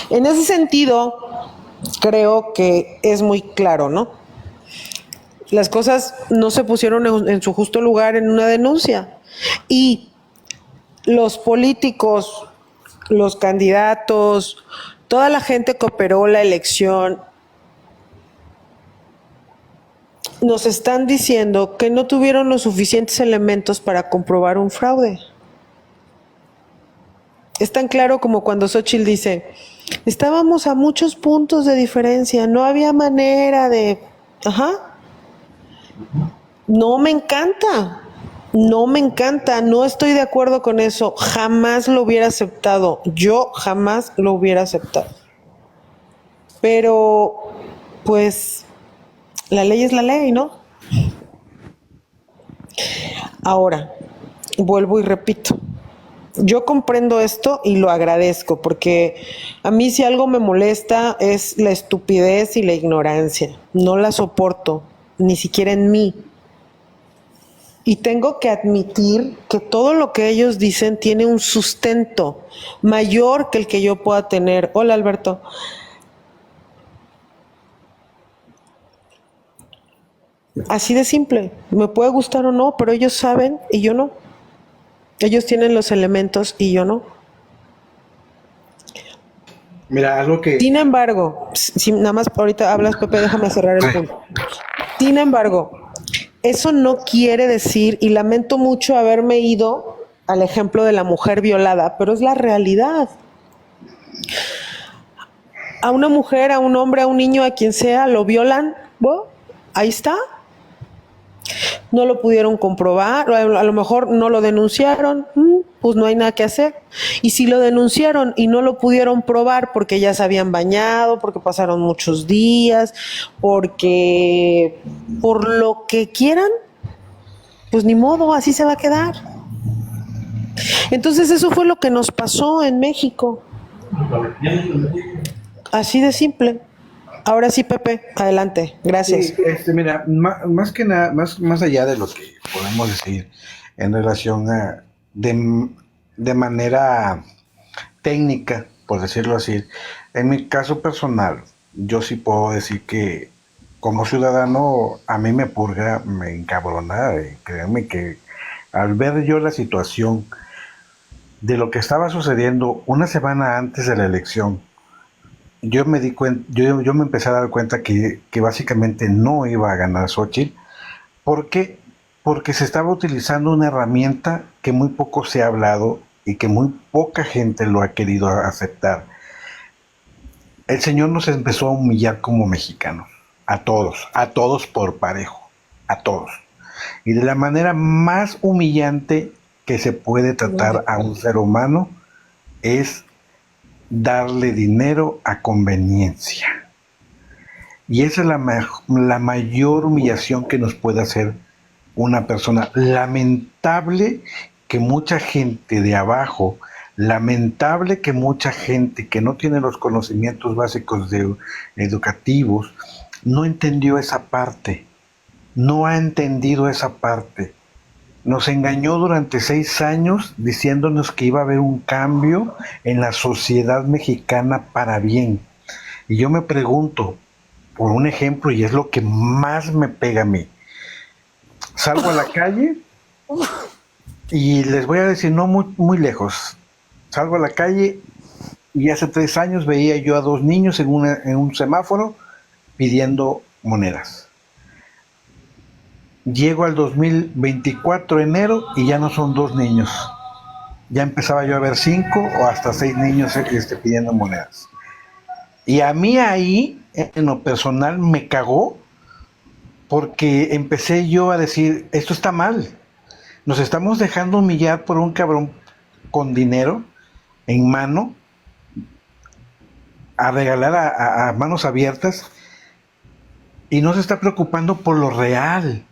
En ese sentido, creo que es muy claro, ¿no? Las cosas no se pusieron en su justo lugar en una denuncia. Y los políticos, los candidatos, toda la gente que operó la elección, nos están diciendo que no tuvieron los suficientes elementos para comprobar un fraude. Es tan claro como cuando Xóchitl dice, estábamos a muchos puntos de diferencia, no había manera de... No me encanta, no estoy de acuerdo con eso, jamás lo hubiera aceptado, yo jamás lo hubiera aceptado. Pero, pues, la ley es la ley, ¿no? Ahora, vuelvo y repito, yo comprendo esto y lo agradezco, porque a mí si algo me molesta es la estupidez y la ignorancia. No la soporto, ni siquiera en mí. Y tengo que admitir que todo lo que ellos dicen tiene un sustento mayor que el que yo pueda tener. Hola, Alberto. Así de simple. Me puede gustar o no, pero ellos saben y yo no. Ellos tienen los elementos y yo no. Mira, algo que... Sin embargo, si nada más ahorita hablas, Pepe, déjame cerrar el punto. Sin embargo, eso no quiere decir, y lamento mucho haberme ido al ejemplo de la mujer violada, pero es la realidad. A una mujer, a un hombre, a un niño, a quien sea, lo violan, bueno, ahí está. No lo pudieron comprobar, a lo mejor no lo denunciaron, pues no hay nada que hacer. Y si lo denunciaron y no lo pudieron probar porque ya se habían bañado, porque pasaron muchos días, porque por lo que quieran, pues ni modo, así se va a quedar. Entonces eso fue lo que nos pasó en México. Así de simple. Ahora sí, Pepe, adelante. Gracias. Sí, mira, más que nada, más allá de lo que podemos decir en relación a de manera técnica, por decirlo así, en mi caso personal, yo sí puedo decir que como ciudadano a mí me purga, me encabrona, créanme que al ver yo la situación de lo que estaba sucediendo una semana antes de la elección, yo me di cuenta, yo me empecé a dar cuenta que básicamente no iba a ganar Xochitl. ¿Por qué? Porque se estaba utilizando una herramienta que muy poco se ha hablado y que muy poca gente lo ha querido aceptar. El señor nos empezó a humillar como mexicanos, a todos por parejo, a todos. Y de la manera más humillante que se puede tratar a un ser humano es darle dinero a conveniencia. Y esa es la mayor humillación que nos puede hacer una persona. Lamentable que mucha gente de abajo, lamentable que mucha gente que no tiene los conocimientos básicos educativos, no entendió esa parte, no ha entendido esa parte. Nos engañó durante 6 años diciéndonos que iba a haber un cambio en la sociedad mexicana para bien. Y yo me pregunto, por un ejemplo, y es lo que más me pega a mí, salgo a la calle y les voy a decir, no muy lejos, salgo a la calle y hace 3 años veía yo a 2 niños en un semáforo pidiendo monedas. Llego al 2024 enero y ya no son 2 niños. Ya empezaba yo a ver 5 o hasta 6 niños pidiendo monedas. Y a mí ahí, en lo personal, me cagó porque empecé yo a decir, esto está mal. Nos estamos dejando humillar por un cabrón con dinero en mano, a regalar a manos abiertas, y no se está preocupando por lo real.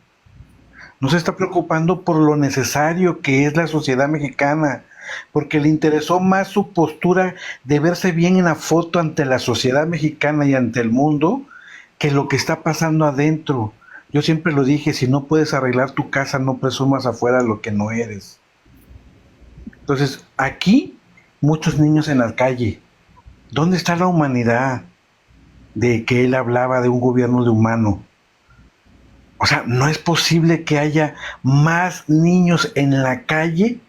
No se está preocupando por lo necesario que es la sociedad mexicana, porque le interesó más su postura de verse bien en la foto ante la sociedad mexicana y ante el mundo que lo que está pasando adentro. Yo siempre lo dije, si no puedes arreglar tu casa, no presumas afuera lo que no eres. Entonces, aquí, muchos niños en la calle. ¿Dónde está la humanidad de que él hablaba de un gobierno de humano? O sea, no es posible que haya más niños en la calle,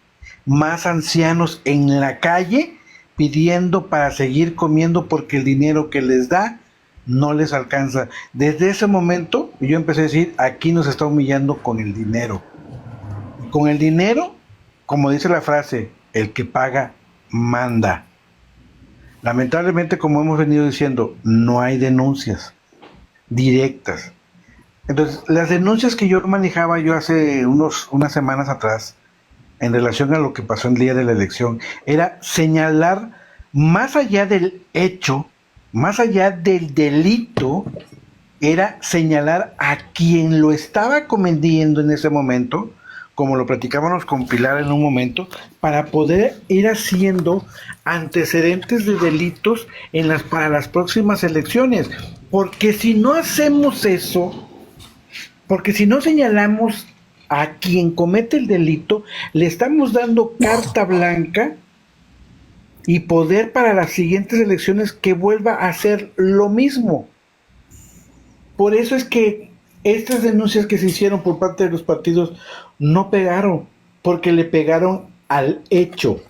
más ancianos en la calle, pidiendo para seguir comiendo porque el dinero que les da no les alcanza. Desde ese momento yo empecé a decir, aquí nos está humillando con el dinero. Con el dinero, como dice la frase, el que paga, manda. Lamentablemente, como hemos venido diciendo, no hay denuncias directas. Entonces, las denuncias que yo manejaba yo hace unas semanas atrás, en relación a lo que pasó el día de la elección, era señalar más allá del hecho, más allá del delito, era señalar a quien lo estaba cometiendo en ese momento, como lo platicábamos con Pilar en un momento, para poder ir haciendo antecedentes de delitos para las próximas elecciones. Porque si no hacemos eso, porque si no señalamos a quien comete el delito, le estamos dando carta blanca y poder para las siguientes elecciones que vuelva a hacer lo mismo. Por eso es que estas denuncias que se hicieron por parte de los partidos no pegaron, porque le pegaron al hecho,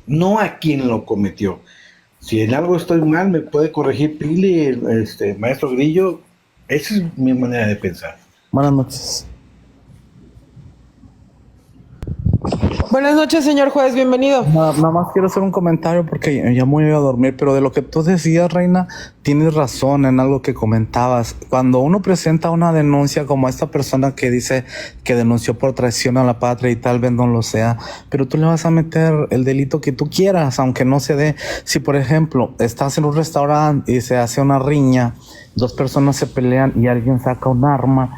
no a quien lo cometió. Si en algo estoy mal, me puede corregir Pili, maestro Grillo. Esa es mi manera de pensar. Buenas noches. Buenas noches, señor juez, bienvenido. Nada más quiero hacer un comentario porque ya me voy a dormir, pero de lo que tú decías, Reina, tienes razón en algo que comentabas. Cuando uno presenta una denuncia como esta persona que dice que denunció por traición a la patria y tal vez no lo sea, pero tú le vas a meter el delito que tú quieras, aunque no se dé. Si, por ejemplo, estás en un restaurante y se hace una riña, dos personas se pelean y alguien saca un arma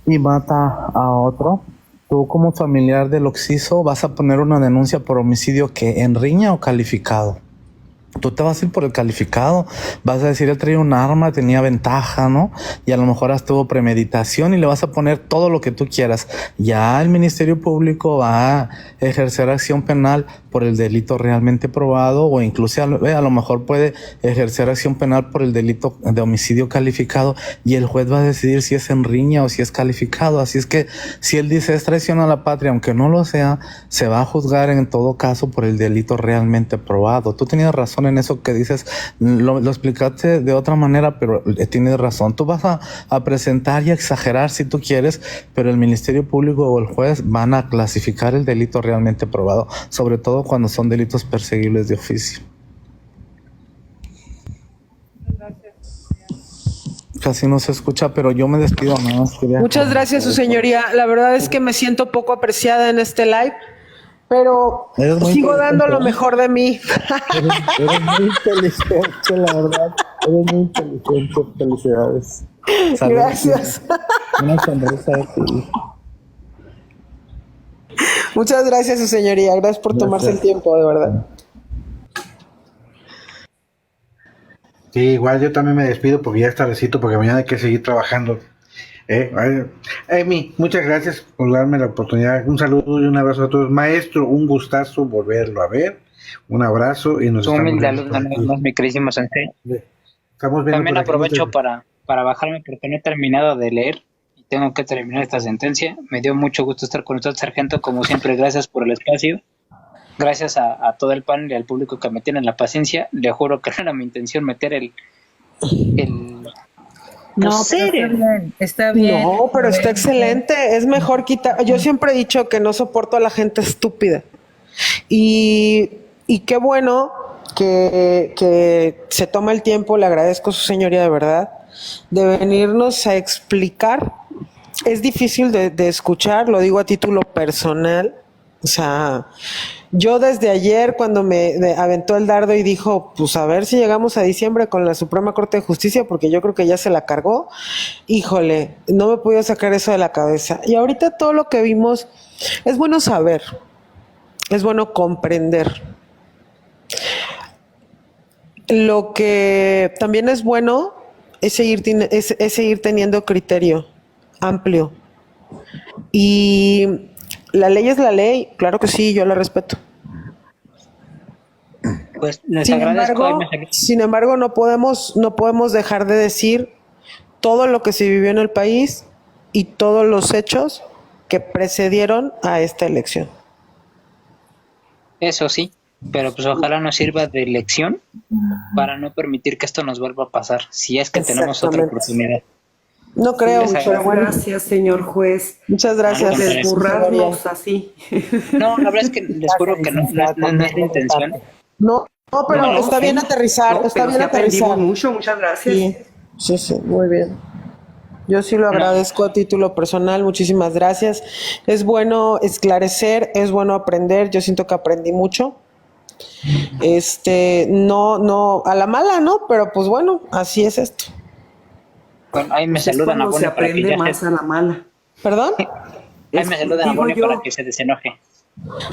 y mata a otro, tú como familiar del occiso vas a poner una denuncia por homicidio que en riña o calificado. Tú te vas a ir por el calificado, vas a decir él traía un arma, tenía ventaja, ¿no? Y a lo mejor hasta tuvo premeditación y le vas a poner todo lo que tú quieras. Ya el Ministerio Público va a ejercer acción penal por el delito realmente probado o incluso a lo mejor puede ejercer acción penal por el delito de homicidio calificado y el juez va a decidir si es en riña o si es calificado. Así es que si él dice es traición a la patria, aunque no lo sea, se va a juzgar en todo caso por el delito realmente probado. Tú tenías razón en eso que dices, lo explicaste de otra manera, pero tienes razón. Tú vas a presentar y a exagerar si tú quieres, pero el Ministerio Público o el juez van a clasificar el delito realmente probado, sobre todo cuando son delitos perseguibles de oficio. Casi no se escucha, pero yo me despido. Nada más quería... Muchas gracias, su señoría. La verdad es que me siento poco apreciada en este live, pero sigo dando lo mejor de mí. Eres muy inteligente, la verdad. Eres muy inteligente. Felicidades. Salud. Gracias. Una sonrisa de ti. Muchas gracias, su señoría. Gracias por tomarse el tiempo, de verdad. Sí, igual yo también me despido porque ya es tardecito, porque mañana hay que seguir trabajando. Emi, muchas gracias por darme la oportunidad. Un saludo y un abrazo a todos. Maestro, un gustazo volverlo a ver. Un abrazo y nos Tu estamos humilde viendo. alumno, mi queridísimo sensei. Estamos viendo También por aquí. aprovecho para bajarme porque no he terminado de leer y tengo que terminar esta sentencia. Me dio mucho gusto estar con usted, sargento. Como siempre, gracias por el espacio. Gracias a todo el panel y al público que me tienen la paciencia. Le juro que no era mi intención meter el No, pero está bien. No, pero está excelente. Es mejor quitar. Yo siempre he dicho que no soporto a la gente estúpida. Y qué bueno que se toma el tiempo, le agradezco, su señoría, de verdad, de venirnos a explicar. Es difícil de escuchar, lo digo a título personal. O sea, yo desde ayer cuando me aventó el dardo y dijo, pues a ver si llegamos a diciembre con la Suprema Corte de Justicia, porque yo creo que ya se la cargó, híjole, no me pude sacar eso de la cabeza. Y ahorita todo lo que vimos, es bueno saber, es bueno comprender. Lo que también es bueno es seguir teniendo criterio amplio. Y la ley es la ley, claro que sí, yo la respeto. Pues les agradezco. Sin embargo, no podemos dejar de decir todo lo que se vivió en el país y todos los hechos que precedieron a esta elección. Eso sí, pero pues ojalá nos sirva de lección para no permitir que esto nos vuelva a pasar, si es que tenemos otra oportunidad. No creo, Muchas gracias, señor juez. Muchas gracias. Por desburrarnos así. No, la verdad es que les juro que no es la intención. No, pero No, está bien sí. aterrizar, No, está pero bien sí aprendimos aterrizar. mucho, muchas gracias. Sí, muy bien. Yo sí lo agradezco a título personal, muchísimas gracias. Es bueno esclarecer, es bueno aprender, yo siento que aprendí mucho. No, a la mala, ¿no? Pero pues bueno, así es esto. Bueno, ahí me Pues es saludan a cuando se Bonnie para que aprende ya más a la mala. ¿Perdón? Ahí me saludan a digo Bonnie yo. para que se desenoje.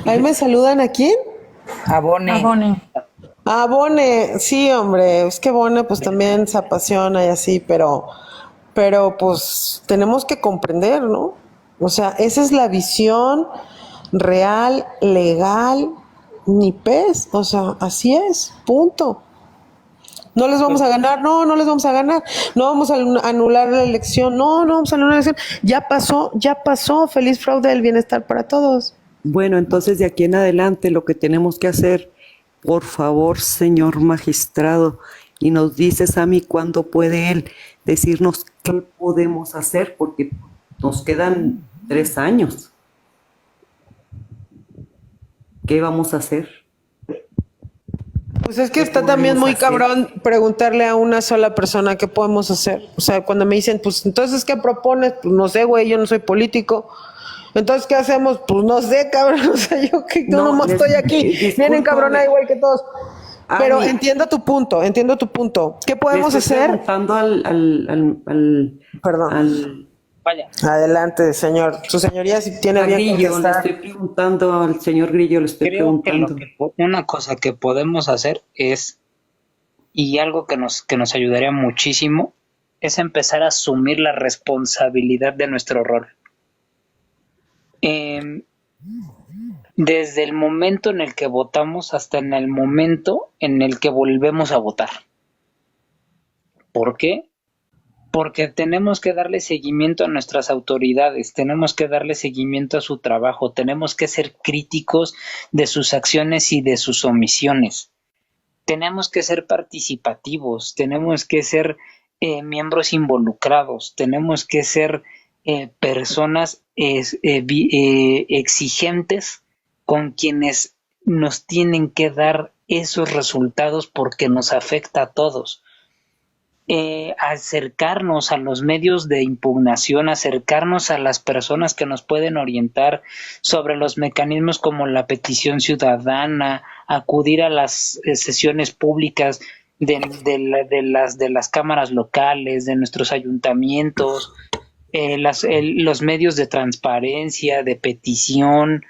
Ahí me saludan ¿a quién? A Bone. A Bone, sí, hombre, es que Bone pues también se apasiona y así, pero pues tenemos que comprender, ¿no? O sea, esa es la visión real, legal, ni pez, o sea, así es, punto. No les vamos a ganar, no les vamos a ganar, no vamos a anular la elección, no vamos a anular la elección, ya pasó, feliz fraude del bienestar para todos. Bueno, entonces de aquí en adelante lo que tenemos que hacer por favor, señor magistrado, y nos dice Sammy cuándo puede él decirnos qué podemos hacer, porque nos quedan 3 años. ¿Qué vamos a hacer? Pues es que ¿Qué está también podemos muy hacer? cabrón preguntarle a una sola persona qué podemos hacer. O sea, cuando me dicen, pues entonces, ¿qué propones? Pues no sé, güey, yo no soy político. Entonces, ¿qué hacemos? Pues no sé, cabrón. O sea, yo que no, nomás estoy aquí. Vienen cabrona igual que todos. Pero Ani, entiendo tu punto, entiendo tu punto. ¿Qué podemos le estoy hacer? preguntando Perdón. Vaya. Adelante, señor. Su señoría, si tiene a bien Grillo, le contestar. estoy preguntando al señor Grillo, le estoy Creo que preguntando. una cosa que podemos hacer es, y algo que nos ayudaría muchísimo, es empezar a asumir la responsabilidad de nuestro rol. Desde el momento en el que votamos hasta en el momento en el que volvemos a votar. ¿Por qué? Porque tenemos que darle seguimiento a nuestras autoridades, tenemos que darle seguimiento a su trabajo, tenemos que ser críticos de sus acciones y de sus omisiones. Tenemos que ser participativos, tenemos que ser miembros involucrados, tenemos que ser personas exigentes con quienes nos tienen que dar esos resultados porque nos afecta a todos. Acercarnos a los medios de impugnación, acercarnos a las personas que nos pueden orientar sobre los mecanismos como la petición ciudadana, acudir a las sesiones públicas de las cámaras locales, de nuestros ayuntamientos, los medios de transparencia, de petición,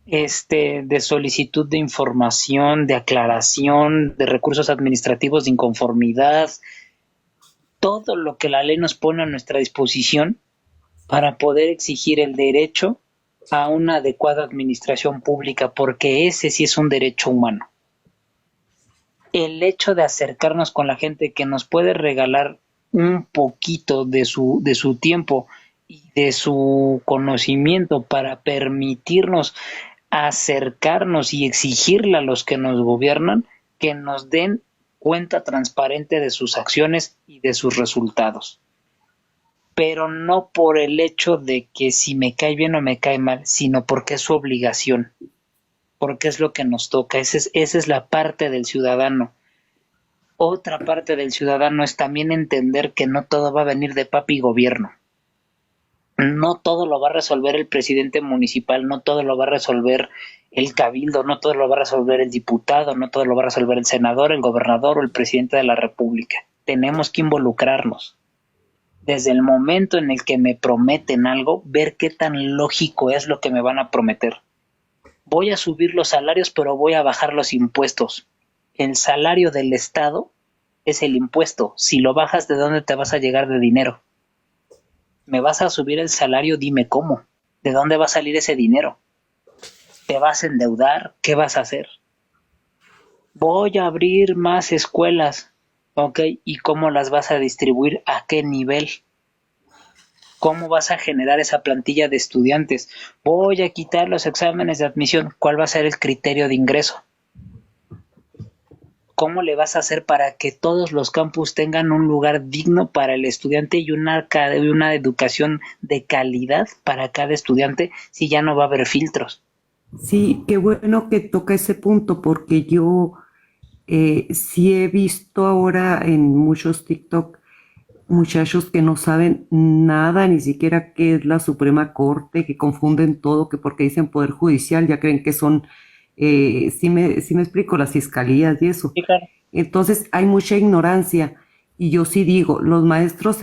de solicitud de información, de aclaración, de recursos administrativos de inconformidad, todo lo que la ley nos pone a nuestra disposición para poder exigir el derecho a una adecuada administración pública, porque ese sí es un derecho humano. El hecho de acercarnos con la gente que nos puede regalar un poquito de su tiempo y de su conocimiento para permitirnos acercarnos y exigirle a los que nos gobiernan que nos den cuenta transparente de sus acciones y de sus resultados. Pero no por el hecho de que si me cae bien o me cae mal, sino porque es su obligación, porque es lo que nos toca. Esa es la parte del ciudadano. Otra parte del ciudadano es también entender que no todo va a venir de papi gobierno. No todo lo va a resolver el presidente municipal, no todo lo va a resolver el cabildo, no todo lo va a resolver el diputado, no todo lo va a resolver el senador, el gobernador o el presidente de la república. Tenemos que involucrarnos. Desde el momento en el que me prometen algo, ver qué tan lógico es lo que me van a prometer. Voy a subir los salarios, pero voy a bajar los impuestos. El salario del Estado es el impuesto. Si lo bajas, ¿de dónde te vas a llegar de dinero? ¿Me vas a subir el salario? Dime cómo. ¿De dónde va a salir ese dinero? ¿Te vas a endeudar? ¿Qué vas a hacer? Voy a abrir más escuelas. ¿Ok? ¿Y cómo las vas a distribuir? ¿A qué nivel? ¿Cómo vas a generar esa plantilla de estudiantes? Voy a quitar los exámenes de admisión. ¿Cuál va a ser el criterio de ingreso? ¿Cómo le vas a hacer para que todos los campus tengan un lugar digno para el estudiante y una educación de calidad para cada estudiante si ya no va a haber filtros? Sí, qué bueno que toca ese punto, porque yo sí he visto ahora en muchos TikTok muchachos que no saben nada, ni siquiera qué es la Suprema Corte, que confunden todo, que porque dicen Poder Judicial ya creen que son, sí me explico, las fiscalías y eso. Sí, claro. Entonces hay mucha ignorancia, y yo sí digo, los maestros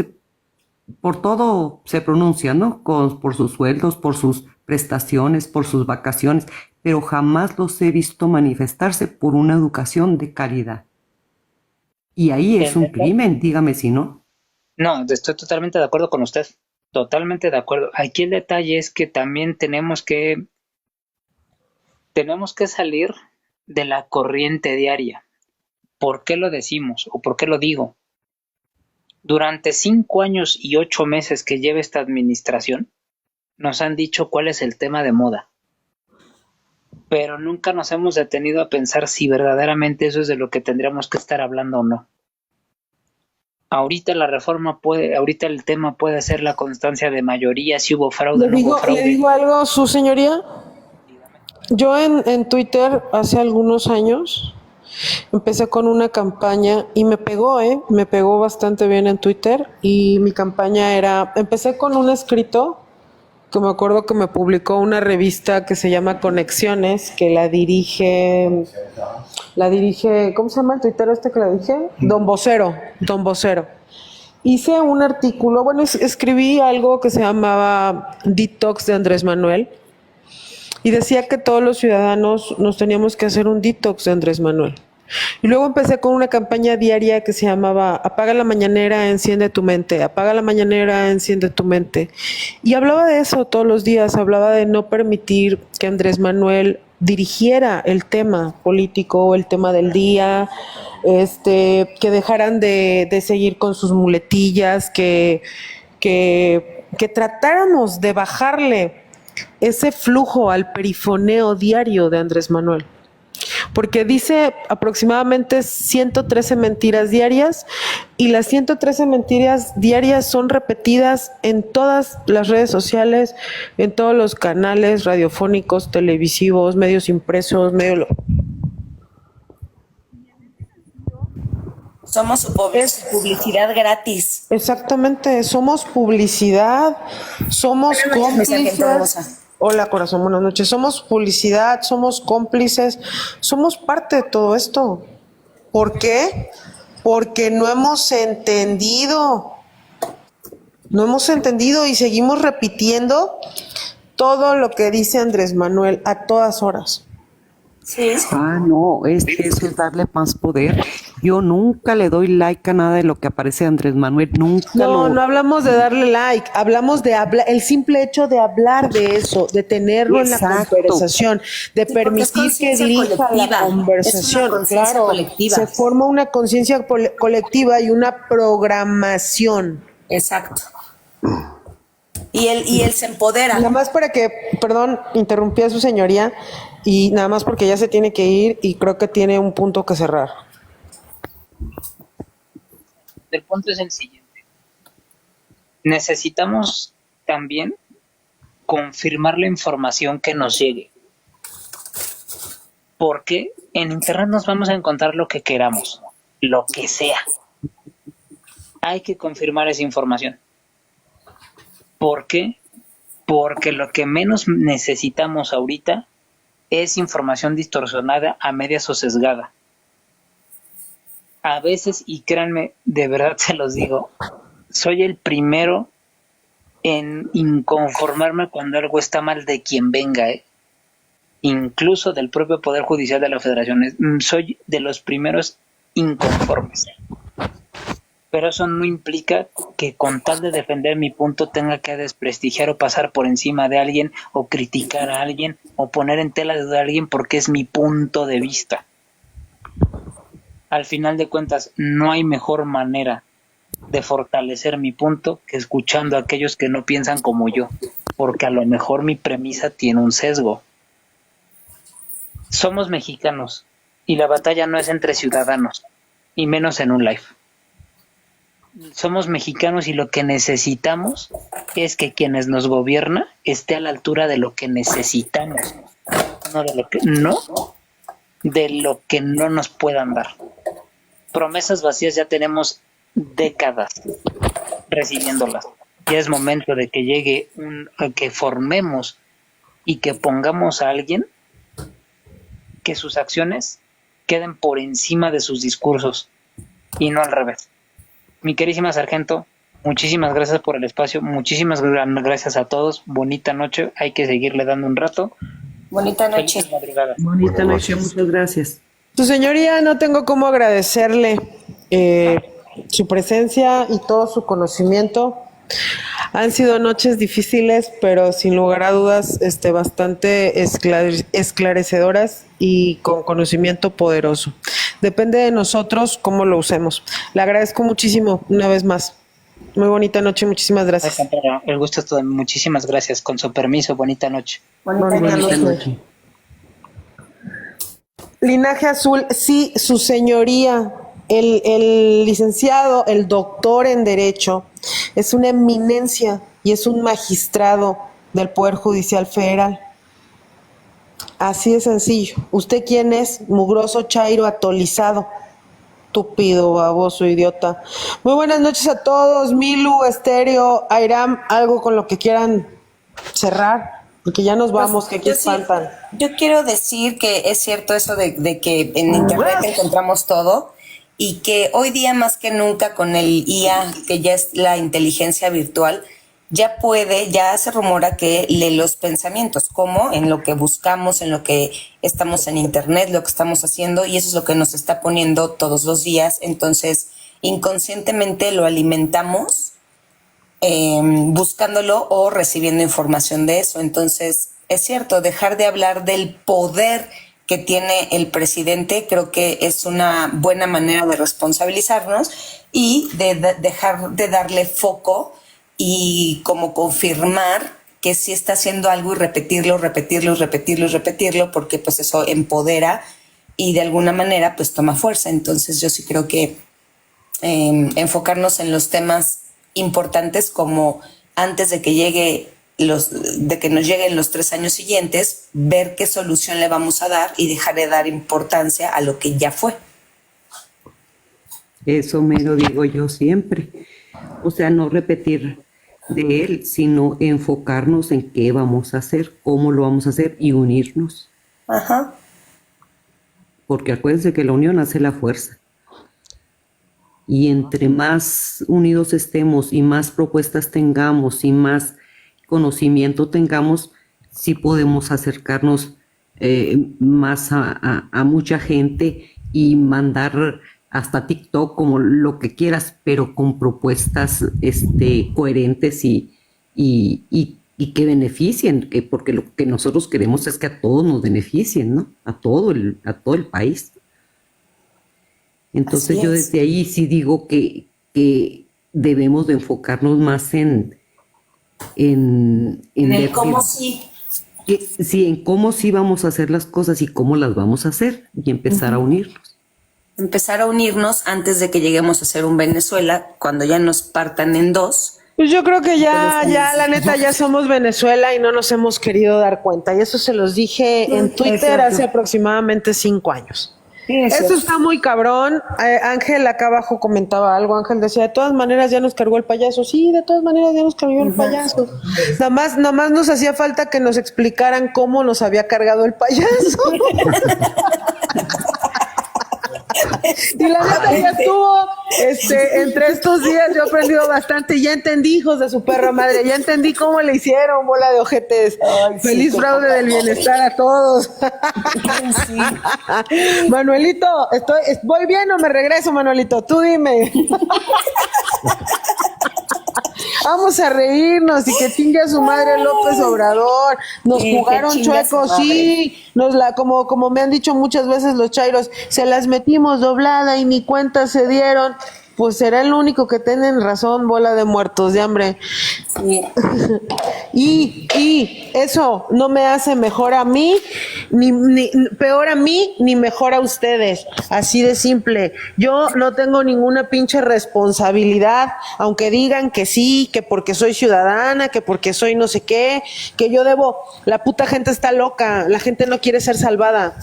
por todo se pronuncian, ¿no? Por sus sueldos, por sus prestaciones, por sus vacaciones, pero jamás los he visto manifestarse por una educación de calidad. Y ahí es un crimen, dígame si no. No, estoy totalmente de acuerdo con usted. Totalmente de acuerdo. Aquí el detalle es que también tenemos que salir de la corriente diaria. ¿Por qué lo decimos o por qué lo digo? Durante 5 años y 8 meses que lleva esta administración, nos han dicho cuál es el tema de moda. pero nunca nos hemos detenido a pensar si verdaderamente eso es de lo que tendríamos que estar hablando o no. Ahorita ahorita el tema puede ser la constancia de mayoría, si hubo fraude o no hubo fraude. ¿Le digo algo, su señoría? Yo en Twitter hace algunos años empecé con una campaña y me pegó bastante bien en Twitter, y mi campaña empecé con un escrito que me acuerdo que me publicó una revista que se llama Conexiones, que la dirige, ¿cómo se llama el tuitero que la dije? Don Vocero. Hice un artículo, escribí algo que se llamaba Detox de Andrés Manuel, y decía que todos los ciudadanos nos teníamos que hacer un detox de Andrés Manuel. Y luego empecé con una campaña diaria que se llamaba Apaga la mañanera, enciende tu mente, apaga la mañanera, enciende tu mente. Y hablaba de eso todos los días, hablaba de no permitir que Andrés Manuel dirigiera el tema político, el tema del día, que dejaran de seguir con sus muletillas, que tratáramos de bajarle ese flujo al perifoneo diario de Andrés Manuel. Porque dice aproximadamente 113 mentiras diarias, y las 113 mentiras diarias son repetidas en todas las redes sociales, en todos los canales radiofónicos, televisivos, medios impresos, Somos publicidad gratis. Exactamente, somos publicidad, somos cómplices. Hola, corazón, buenas noches. Somos publicidad, somos cómplices, somos parte de todo esto. ¿Por qué? Porque no hemos entendido y seguimos repitiendo todo lo que dice Andrés Manuel a todas horas. Sí. No, eso es darle más poder. Yo nunca le doy like a nada de lo que aparece de Andrés Manuel, nunca. No hablamos de darle like, hablamos de hablar, el simple hecho de hablar de eso, de tenerlo en la conversación, de permitir que dirija la conversación. Claro, colectiva. Se forma una conciencia colectiva y una programación. Exacto. Y él se empodera. Nada más perdón, interrumpí a su señoría, y nada más porque ya se tiene que ir y creo que tiene un punto que cerrar. El punto es el siguiente. Necesitamos también confirmar la información que nos llegue. Porque en internet nos vamos a encontrar lo que queramos, lo que sea. Hay que confirmar esa información. ¿Por qué? Porque lo que menos necesitamos ahorita es información distorsionada, a medias o sesgada. A veces, y créanme, de verdad se los digo, soy el primero en inconformarme cuando algo está mal de quien venga, incluso del propio Poder Judicial de la Federación. Soy de los primeros inconformes. Pero eso no implica que con tal de defender mi punto tenga que desprestigiar o pasar por encima de alguien, o criticar a alguien, o poner en tela de duda a alguien porque es mi punto de vista. Al final de cuentas, no hay mejor manera de fortalecer mi punto que escuchando a aquellos que no piensan como yo, porque a lo mejor mi premisa tiene un sesgo. Somos mexicanos y la batalla no es entre ciudadanos, y menos en un live. Somos mexicanos y lo que necesitamos es que quienes nos gobierna esté a la altura de lo que necesitamos, no de lo que no nos puedan dar. Promesas vacías ya tenemos décadas recibiéndolas. Ya es momento de que llegue que formemos y que pongamos a alguien que sus acciones queden por encima de sus discursos y no al revés. Mi querísima sargento, muchísimas gracias por el espacio, muchísimas gracias a todos, bonita noche, hay que seguirle dando un rato. Bonita noche. Bonita noche, muchas gracias. Su señoría, no tengo cómo agradecerle su presencia y todo su conocimiento. Han sido noches difíciles, pero sin lugar a dudas bastante esclarecedoras y con conocimiento poderoso. Depende de nosotros cómo lo usemos. Le agradezco muchísimo una vez más. Muy bonita noche, muchísimas gracias. El gusto es todo. Muchísimas gracias. Con su permiso, bonita noche. Bonita noche. Linaje Azul, sí, su señoría, el licenciado, el doctor en Derecho, es una eminencia y es un magistrado del Poder Judicial Federal. Así de sencillo. ¿Usted quién es? Mugroso, chairo, atolizado. Estúpido, baboso, idiota. Muy buenas noches a todos. Milu, Estéreo, Airam, algo con lo que quieran cerrar, porque ya nos vamos, que aquí espantan. Yo quiero decir que es cierto eso de que en internet encontramos todo y que hoy día más que nunca con el IA, que ya es la inteligencia virtual, ya se rumora que lee los pensamientos, como en lo que buscamos, en lo que estamos en internet, lo que estamos haciendo, y eso es lo que nos está poniendo todos los días. Entonces, inconscientemente lo alimentamos buscándolo o recibiendo información de eso. Entonces, es cierto, dejar de hablar del poder que tiene el presidente creo que es una buena manera de responsabilizarnos y de dejar de darle foco y como confirmar que sí está haciendo algo y repetirlo, porque pues eso empodera y de alguna manera pues toma fuerza. Entonces yo sí creo que enfocarnos en los temas importantes, como antes de que nos lleguen los 3 años siguientes, ver qué solución le vamos a dar y dejar de dar importancia a lo que ya fue. Eso me lo digo yo siempre. O sea, no repetir de él, sino enfocarnos en qué vamos a hacer, cómo lo vamos a hacer y unirnos. Ajá. Porque acuérdense que la unión hace la fuerza. Y entre más unidos estemos y más propuestas tengamos y más conocimiento tengamos, sí podemos acercarnos más a mucha gente y mandar hasta TikTok, como lo que quieras, pero con propuestas coherentes y que beneficien, porque lo que nosotros queremos es que a todos nos beneficien, ¿no? A todo el país. Entonces yo desde ahí sí digo que debemos de enfocarnos más en el cómo sí. Sí, en cómo sí vamos a hacer las cosas y cómo las vamos a hacer y empezar a unirnos. Empezar a unirnos antes de que lleguemos a ser un Venezuela, cuando ya nos partan en dos. Pues yo creo que ya la neta, ya somos Venezuela y no nos hemos querido dar cuenta. Y eso se los dije en Twitter hace aproximadamente 5 años. Esto está muy cabrón. Ángel acá abajo comentaba algo. Ángel decía, de todas maneras ya nos cargó el payaso. Sí, de todas maneras ya nos cargó el payaso. Nada más nos hacía falta que nos explicaran cómo nos había cargado el payaso. Y la neta ya estuvo, entre estos días yo he aprendido bastante, ya entendí, hijos de su perra madre, ya entendí cómo le hicieron, bola de ojetes. Ay, feliz fraude del bienestar a todos. Sí. Manuelito, ¿voy bien o me regreso, Manuelito? Tú dime. Vamos a reírnos y que chingue a su madre López Obrador. Nos jugaron chuecos, sí. Como me han dicho muchas veces los chairos, se las metimos doblada y ni cuenta se dieron. Pues será el único que tienen razón, bola de muertos de hambre. Sí. y eso no me hace mejor a mí, ni peor a mí, ni mejor a ustedes. Así de simple. Yo no tengo ninguna pinche responsabilidad, aunque digan que sí, que porque soy ciudadana, que porque soy no sé qué, que yo debo. La puta gente está loca, la gente no quiere ser salvada.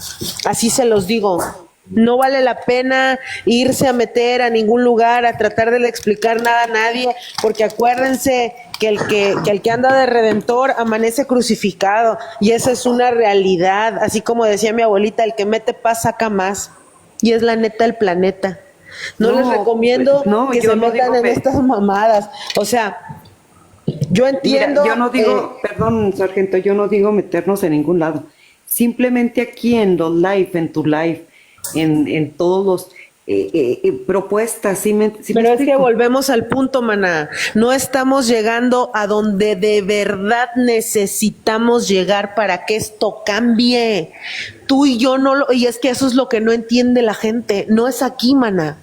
Así se los digo. No vale la pena irse a meter a ningún lugar a tratar de explicar nada a nadie, porque acuérdense que el que anda de redentor amanece crucificado, y esa es una realidad. Así como decía mi abuelita, el que mete paz saca más, y es la neta del planeta. No les recomiendo que se metan en estas mamadas. O sea, yo entiendo. Mira, yo no digo, perdón, sargento, yo no digo meternos en ningún lado. Simplemente aquí en los live, en tu live, en todos los propuestas. Pero es que volvemos al punto, maná. No estamos llegando a donde de verdad necesitamos llegar para que esto cambie. Tú y yo no lo... Y es que eso es lo que no entiende la gente. No es aquí, maná.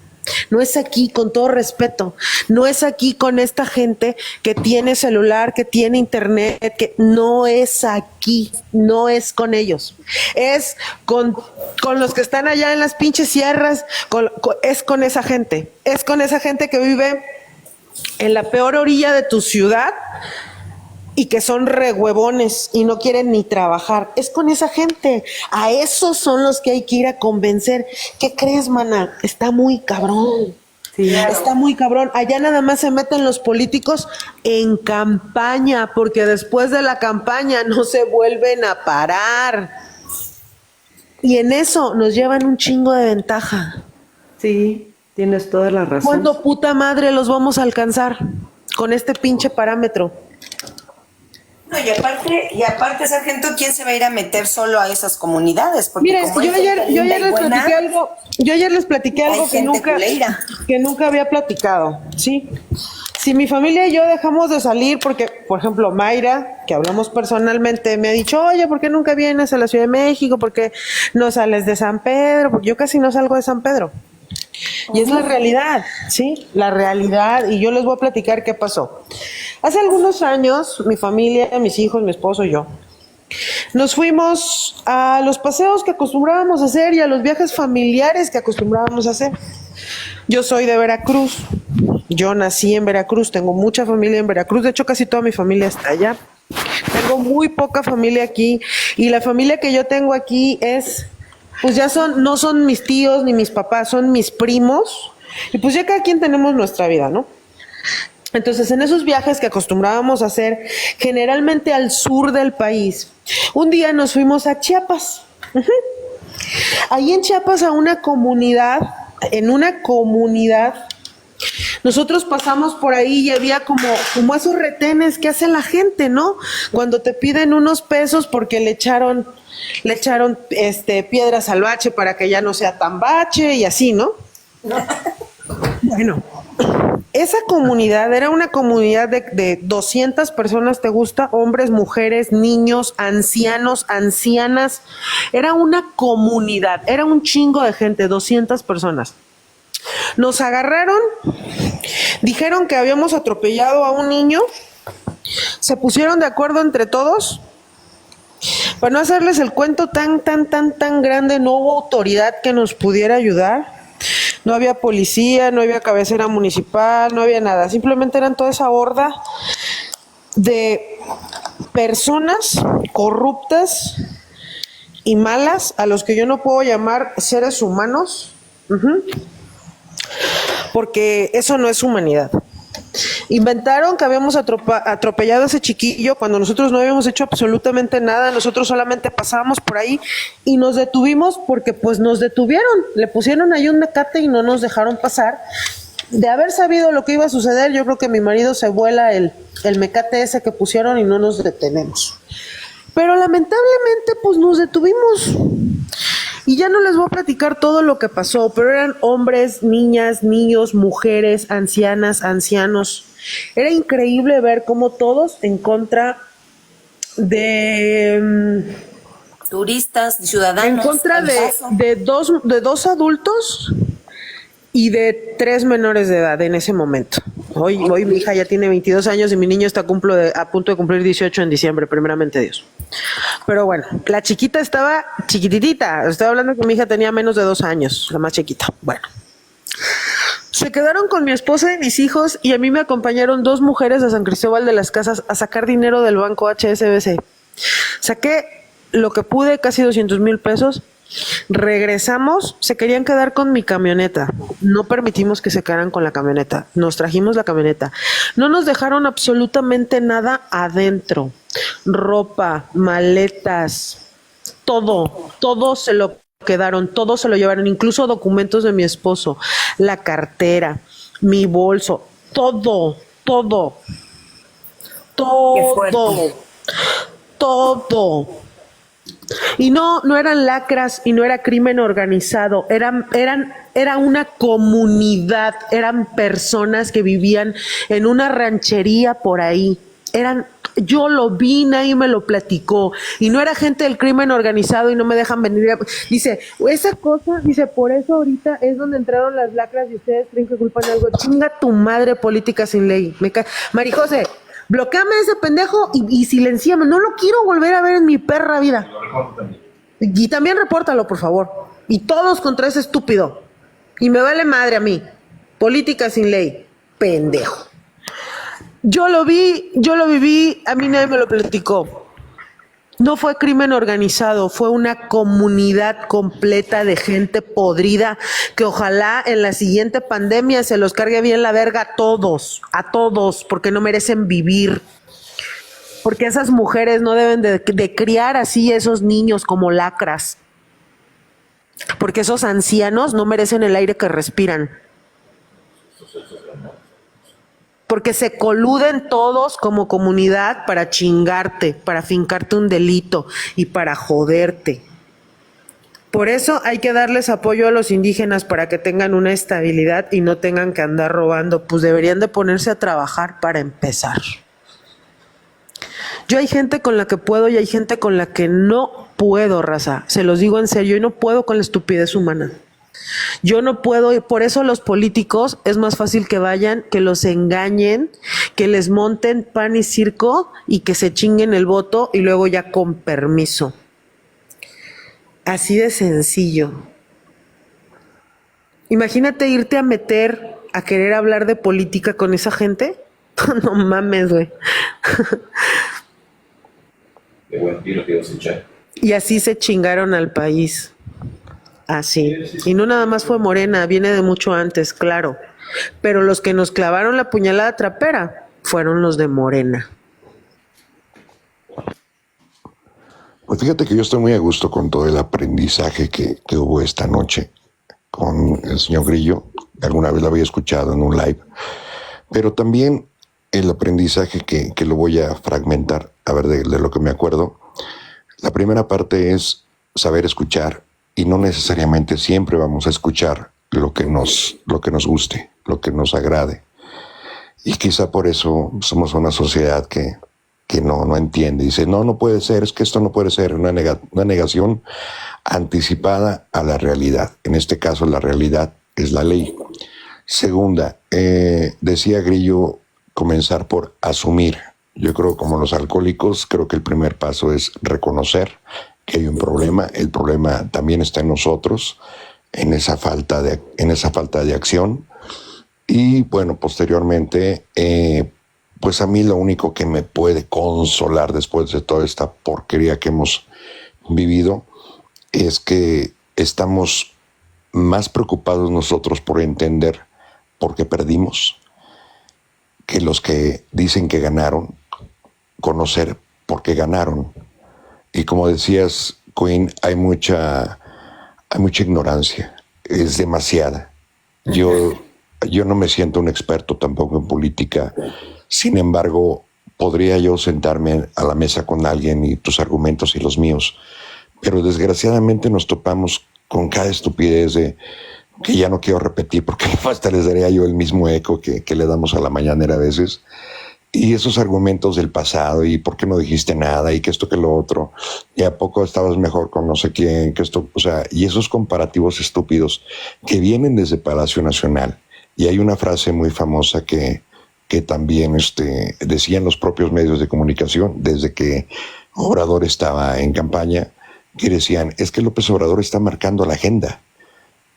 No es aquí, con todo respeto, no es aquí con esta gente que tiene celular, que tiene internet, que no es aquí, no es con ellos. Es con los que están allá en las pinches sierras, es con esa gente. Es con esa gente que vive en la peor orilla de tu ciudad y que son rehuevones y no quieren ni trabajar. Es con esa gente. A esos son los que hay que ir a convencer. ¿Qué crees, mana? Está muy cabrón. Sí, claro. Está muy cabrón. Allá nada más se meten los políticos en campaña, porque después de la campaña no se vuelven a parar. Y en eso nos llevan un chingo de ventaja. Sí, tienes toda la razón. ¿Cuándo puta madre los vamos a alcanzar con este pinche parámetro? No, y aparte, sargento, ¿quién se va a ir a meter solo a esas comunidades? Porque Miren, como yo ayer les platiqué algo que nunca había platicado, ¿sí? Si mi familia y yo dejamos de salir porque, por ejemplo, Mayra, que hablamos personalmente, me ha dicho, oye, ¿por qué nunca vienes a la Ciudad de México? ¿Por qué no sales de San Pedro? Porque yo casi no salgo de San Pedro. Y es la realidad, ¿sí? La realidad. Y yo les voy a platicar qué pasó. Hace algunos años, mi familia, mis hijos, mi esposo y yo, nos fuimos a los paseos que acostumbrábamos a hacer y a los viajes familiares que acostumbrábamos a hacer. Yo soy de Veracruz. Yo nací en Veracruz, tengo mucha familia en Veracruz. De hecho, casi toda mi familia está allá. Tengo muy poca familia aquí. Y la familia que yo tengo aquí es... pues ya no son mis tíos ni mis papás, son mis primos. Y pues ya cada quien tenemos nuestra vida, ¿no? Entonces, en esos viajes que acostumbrábamos a hacer, generalmente al sur del país, un día nos fuimos a Chiapas. Ahí en Chiapas en una comunidad, nosotros pasamos por ahí y había como esos retenes que hace la gente, ¿no? Cuando te piden unos pesos porque le echaron piedras al bache para que ya no sea tan bache y así, ¿no? Bueno, esa comunidad era una comunidad de 200 personas, ¿te gusta? Hombres, mujeres, niños, ancianos, ancianas. Era una comunidad, era un chingo de gente, 200 personas. Nos agarraron, dijeron que habíamos atropellado a un niño, se pusieron de acuerdo entre todos. Para no hacerles el cuento tan grande, no hubo autoridad que nos pudiera ayudar. No había policía, no había cabecera municipal, no había nada. Simplemente eran toda esa horda de personas corruptas y malas a los que yo no puedo llamar seres humanos, porque eso no es humanidad. Inventaron que habíamos atropellado a ese chiquillo cuando nosotros no habíamos hecho absolutamente nada. Nosotros solamente pasábamos por ahí y nos detuvimos porque pues nos detuvieron, le pusieron ahí un mecate y no nos dejaron pasar. De haber sabido lo que iba a suceder, yo creo que mi marido se vuela el mecate ese que pusieron y no nos detenemos. Pero lamentablemente pues nos detuvimos. Y ya no les voy a platicar todo lo que pasó, pero eran hombres, niñas, niños, mujeres, ancianas, ancianos. Era increíble ver cómo todos en contra de... turistas, ciudadanos. En contra de dos adultos y de 3 menores de edad en ese momento. Hoy mi hija ya tiene 22 años y mi niño está a punto de cumplir 18 en diciembre, primeramente Dios. Pero bueno, la chiquita estaba chiquititita. Estaba hablando que mi hija tenía menos de 2 años, la más chiquita. Bueno, se quedaron con mi esposa y mis hijos y a mí me acompañaron 2 mujeres a San Cristóbal de las Casas a sacar dinero del banco HSBC. Saqué lo que pude, casi 200,000 pesos. Regresamos, se querían quedar con mi camioneta. No permitimos que se quedaran con la camioneta. Nos trajimos la camioneta. No nos dejaron absolutamente nada adentro. Ropa, maletas, todo se lo quedaron, todo se lo llevaron, incluso documentos de mi esposo, la cartera, mi bolso, todo. Y no eran lacras y no era crimen organizado, era una comunidad, eran personas que vivían en una ranchería por ahí, eran Yo lo vi, nadie me lo platicó. Y no era gente del crimen organizado y no me dejan venir. Dice, esa cosa, dice, por eso ahorita es donde entraron las lacras y ustedes creen que culpan algo. Chinga tu madre, política sin ley. Marijose, bloqueame a ese pendejo y silenciame. No lo quiero volver a ver en mi perra vida. Y también repórtalo, por favor. Y todos contra ese estúpido. Y me vale madre a mí. Política sin ley. Pendejo. Yo lo vi, yo lo viví, a mí nadie me lo platicó. No fue crimen organizado, fue una comunidad completa de gente podrida que ojalá en la siguiente pandemia se los cargue bien la verga a todos, porque no merecen vivir. Porque esas mujeres no deben de criar así esos niños como lacras. Porque esos ancianos no merecen el aire que respiran. Porque se coluden todos como comunidad para chingarte, para fincarte un delito y para joderte. Por eso hay que darles apoyo a los indígenas para que tengan una estabilidad y no tengan que andar robando. Pues deberían de ponerse a trabajar para empezar. Yo hay gente con la que puedo y hay gente con la que no puedo, raza. Se los digo en serio, yo no puedo con la estupidez humana. Yo no puedo, y por eso los políticos es más fácil que vayan, que los engañen, que les monten pan y circo y que se chinguen el voto y luego ya con permiso. Así de sencillo. Imagínate irte a meter a querer hablar de política con esa gente. No mames, güey. Qué buen tiro que ibas a echar. Y así se chingaron al país. Así. Y no nada más fue Morena, viene de mucho antes, claro. Pero los que nos clavaron la puñalada trapera fueron los de Morena. Pues fíjate que yo estoy muy a gusto con todo el aprendizaje que hubo esta noche con el señor Grillo. Alguna vez lo había escuchado en un live. Pero también el aprendizaje que lo voy a fragmentar, a ver de lo que me acuerdo. La primera parte es saber escuchar. Y no necesariamente siempre vamos a escuchar lo que nos guste, lo que nos agrade. Y quizá por eso somos una sociedad que no entiende. Dice, no puede ser, es que esto no puede ser. Una negación anticipada a la realidad. En este caso, la realidad es la ley. Segunda, decía Grillo, comenzar por asumir. Yo creo, como los alcohólicos, creo que el primer paso es reconocer que hay un problema. El problema también está en nosotros, en esa falta de acción. Y bueno, posteriormente, pues a mí lo único que me puede consolar después de toda esta porquería que hemos vivido es que estamos más preocupados nosotros por entender por qué perdimos que los que dicen que ganaron, conocer por qué ganaron. Y como decías, Queen, hay mucha ignorancia, es demasiada. Yo no me siento un experto tampoco en política, sin embargo, podría yo sentarme a la mesa con alguien y tus argumentos y los míos, pero desgraciadamente nos topamos con cada estupidez que ya no quiero repetir porque hasta les daría yo el mismo eco que le damos a la mañanera a veces. Y esos argumentos del pasado, y por qué no dijiste nada, y que esto que lo otro, y a poco estabas mejor con no sé quién, que esto, o sea, y esos comparativos estúpidos que vienen desde Palacio Nacional. Y hay una frase muy famosa que también decían los propios medios de comunicación, desde que Obrador estaba en campaña, que decían, es que López Obrador está marcando la agenda,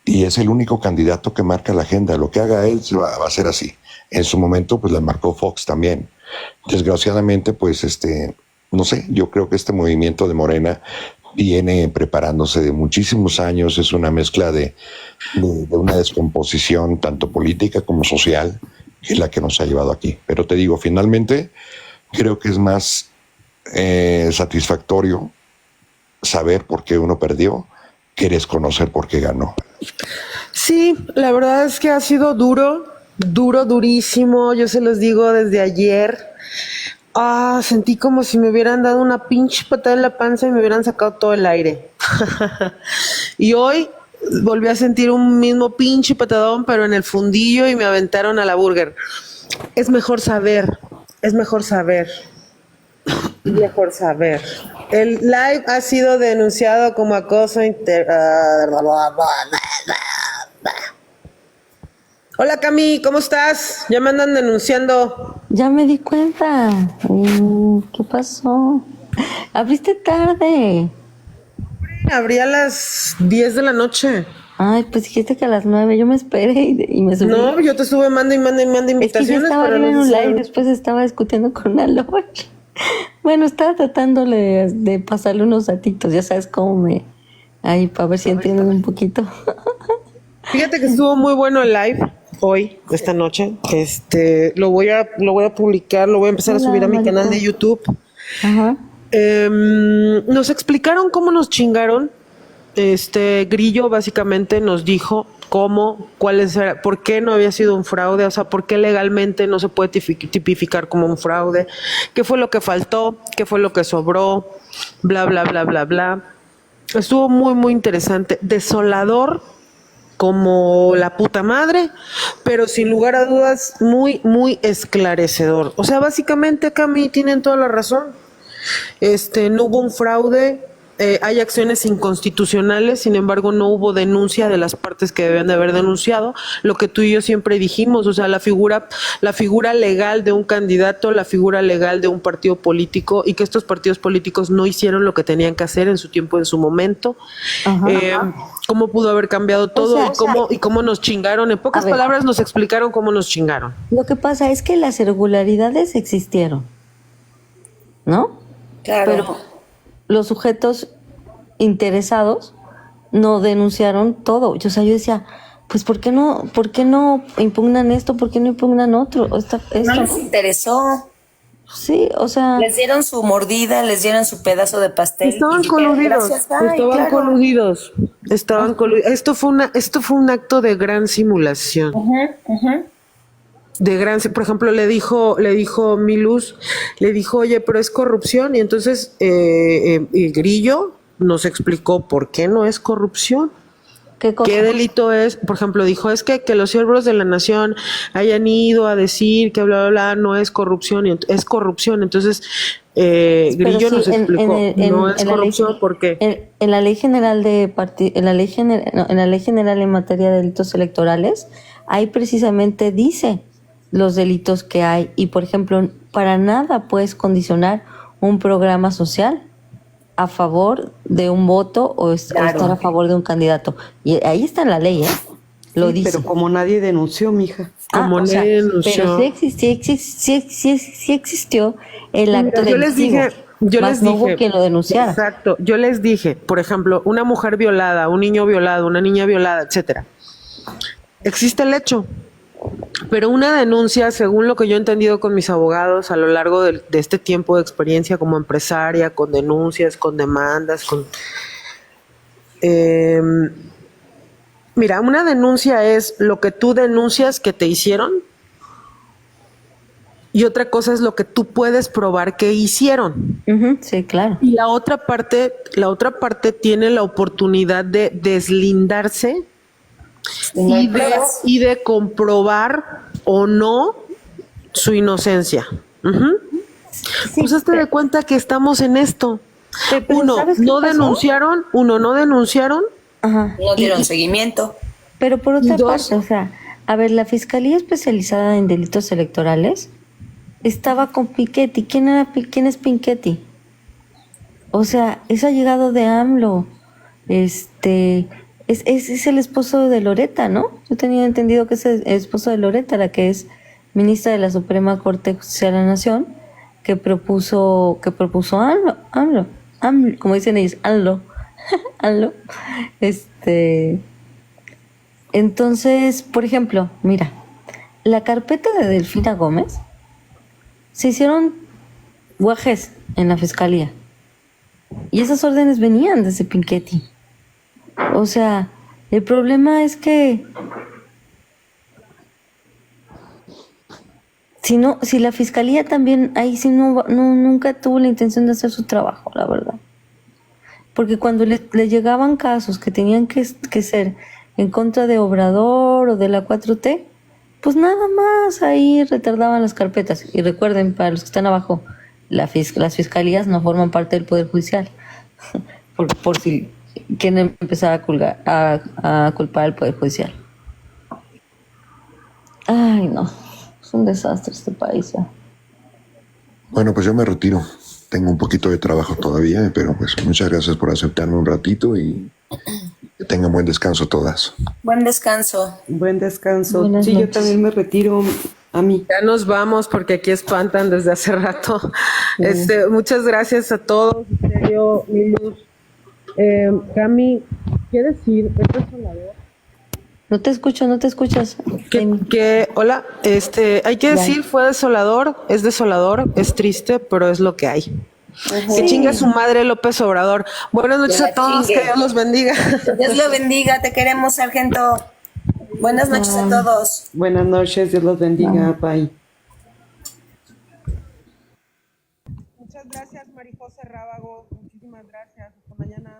y es el único candidato que marca la agenda, lo que haga él va a ser así. En su momento, pues la marcó Fox también. Desgraciadamente, pues no sé, yo creo que este movimiento de Morena viene preparándose de muchísimos años, es una mezcla de una descomposición tanto política como social, que es la que nos ha llevado aquí. Pero te digo, finalmente, creo que es más satisfactorio saber por qué uno perdió que desconocer por qué ganó. Sí, la verdad es que ha sido durísimo, yo se los digo desde ayer. Sentí como si me hubieran dado una pinche patada en la panza y me hubieran sacado todo el aire. Y hoy volví a sentir un mismo pinche patadón, pero en el fundillo, y me aventaron a la burger. Es mejor saber. Mejor saber. El live ha sido denunciado como acoso Hola Cami, ¿cómo estás? Ya me andan denunciando. Ya me di cuenta. ¿Qué pasó? Abriste tarde. Abrí a las 10 de la noche. Ay, pues dijiste que a las 9. Yo me esperé y me subí. No, yo te estuve manda invitaciones. Es que yo estaba pero en no un sé si- live, después estaba discutiendo con Aloy. Bueno, estaba tratándole de pasarle unos ratitos, ya sabes cómo me... Ahí, para ver si entienden un poquito. Fíjate que estuvo muy bueno el live hoy, esta noche. Lo voy a publicar, lo voy a empezar a Hola, subir a mi Marito. canal de YouTube. Ajá. Nos explicaron cómo nos chingaron. Grillo básicamente nos dijo por qué no había sido un fraude, o sea, por qué legalmente no se puede tipificar como un fraude, qué fue lo que faltó, qué fue lo que sobró, bla, bla, bla, bla, bla. Estuvo muy, muy interesante, desolador como la puta madre, pero sin lugar a dudas muy, muy esclarecedor. O sea, básicamente acá tienen toda la razón. No hubo un fraude, hay acciones inconstitucionales, sin embargo no hubo denuncia de las partes que debían de haber denunciado, lo que tú y yo siempre dijimos, o sea, la figura legal de un candidato, la figura legal de un partido político, y que estos partidos políticos no hicieron lo que tenían que hacer en su tiempo, en su momento. Cómo pudo haber cambiado todo, y cómo nos chingaron, en pocas palabras nos explicaron cómo nos chingaron. Lo que pasa es que las irregularidades existieron, ¿no? Claro. Pero los sujetos interesados no denunciaron todo. O sea, yo decía, pues ¿por qué no impugnan esto? ¿Por qué no impugnan otro? No les interesó. Sí, o sea... Les dieron su mordida, les dieron su pedazo de pastel. Estaban y dijeron, coludidos, "Gracias, bye", estaban claro. coludidos, estaban coludidos. Esto fue un acto de gran simulación. De gran, por ejemplo, le dijo Miluz, le dijo, oye, pero es corrupción, y entonces Grillo nos explicó por qué no es corrupción. ¿Qué delito es? Por ejemplo, dijo, es que los siervos de la nación hayan ido a decir que bla, bla, bla, no es corrupción, y es corrupción. Entonces, Grillo nos explicó, no es corrupción porque... En la ley general en la ley general en materia de delitos electorales, ahí precisamente dice los delitos que hay, y por ejemplo, para nada puedes condicionar un programa social a favor de un voto o estar a favor de un candidato. Y ahí está en la ley, ¿eh? Lo dice. Pero como nadie denunció, mija. Como nadie denunció. Pero sí existió el acto Yo les delictivo. dije, Más no hubo quien lo denunciara. Exacto. Yo les dije, por ejemplo, una mujer violada, un niño violado, una niña violada, etcétera. Existe el hecho. Pero una denuncia, según lo que yo he entendido con mis abogados a lo largo de este tiempo de experiencia como empresaria, con denuncias, con demandas, mira, una denuncia es lo que tú denuncias que te hicieron, y otra cosa es lo que tú puedes probar que hicieron. Sí, claro. Y la otra parte tiene la oportunidad de deslindarse y de comprobar o no su inocencia. Pues hazte de cuenta que estamos en esto. Uno, no denunciaron. Ajá. No dieron seguimiento. Pero por otra parte, o sea, a ver, la Fiscalía Especializada en Delitos Electorales estaba con Pinchetti. ¿Quién es Pinchetti? O sea, es allegado de AMLO. Es el esposo de Loreta, ¿no? Yo tenía entendido que es el esposo de Loreta, la que es ministra de la Suprema Corte de Justicia de la Nación, que propuso AMLO, como dicen ellos, AMLO. Entonces, por ejemplo, mira, la carpeta de Delfina Gómez, se hicieron guajes en la fiscalía, y esas órdenes venían desde Pinchetti. O sea, el problema es que si la fiscalía también ahí sí nunca tuvo la intención de hacer su trabajo, la verdad. Porque cuando le llegaban casos que tenían que ser en contra de Obrador o de la 4T, pues nada más ahí retardaban las carpetas. Y recuerden, para los que están abajo, las fiscalías no forman parte del Poder Judicial. Por si quieren empezar a culpar al Poder Judicial. Ay, no. Es un desastre este país. Bueno, pues yo me retiro. Tengo un poquito de trabajo todavía, pero pues muchas gracias por aceptarme un ratito y que tengan buen descanso todas. Buen descanso. Buen descanso. Buenas Sí, yo noches. también me retiro a mí. Ya nos vamos porque aquí espantan desde hace rato. Muchas gracias a todos, en serio, mi luz. Cami, ¿qué decir? Es desolador. No te escuchas. Hola, hay que decir, fue desolador, es triste, pero es lo que hay. Que chingue su madre López Obrador. Buenas noches a todos, que Dios los bendiga. Dios lo bendiga, te queremos, sargento. Buenas noches a todos. Buenas noches, Dios los bendiga. Bye. Muchas gracias, María José Rábago. Muchísimas gracias. Hasta mañana.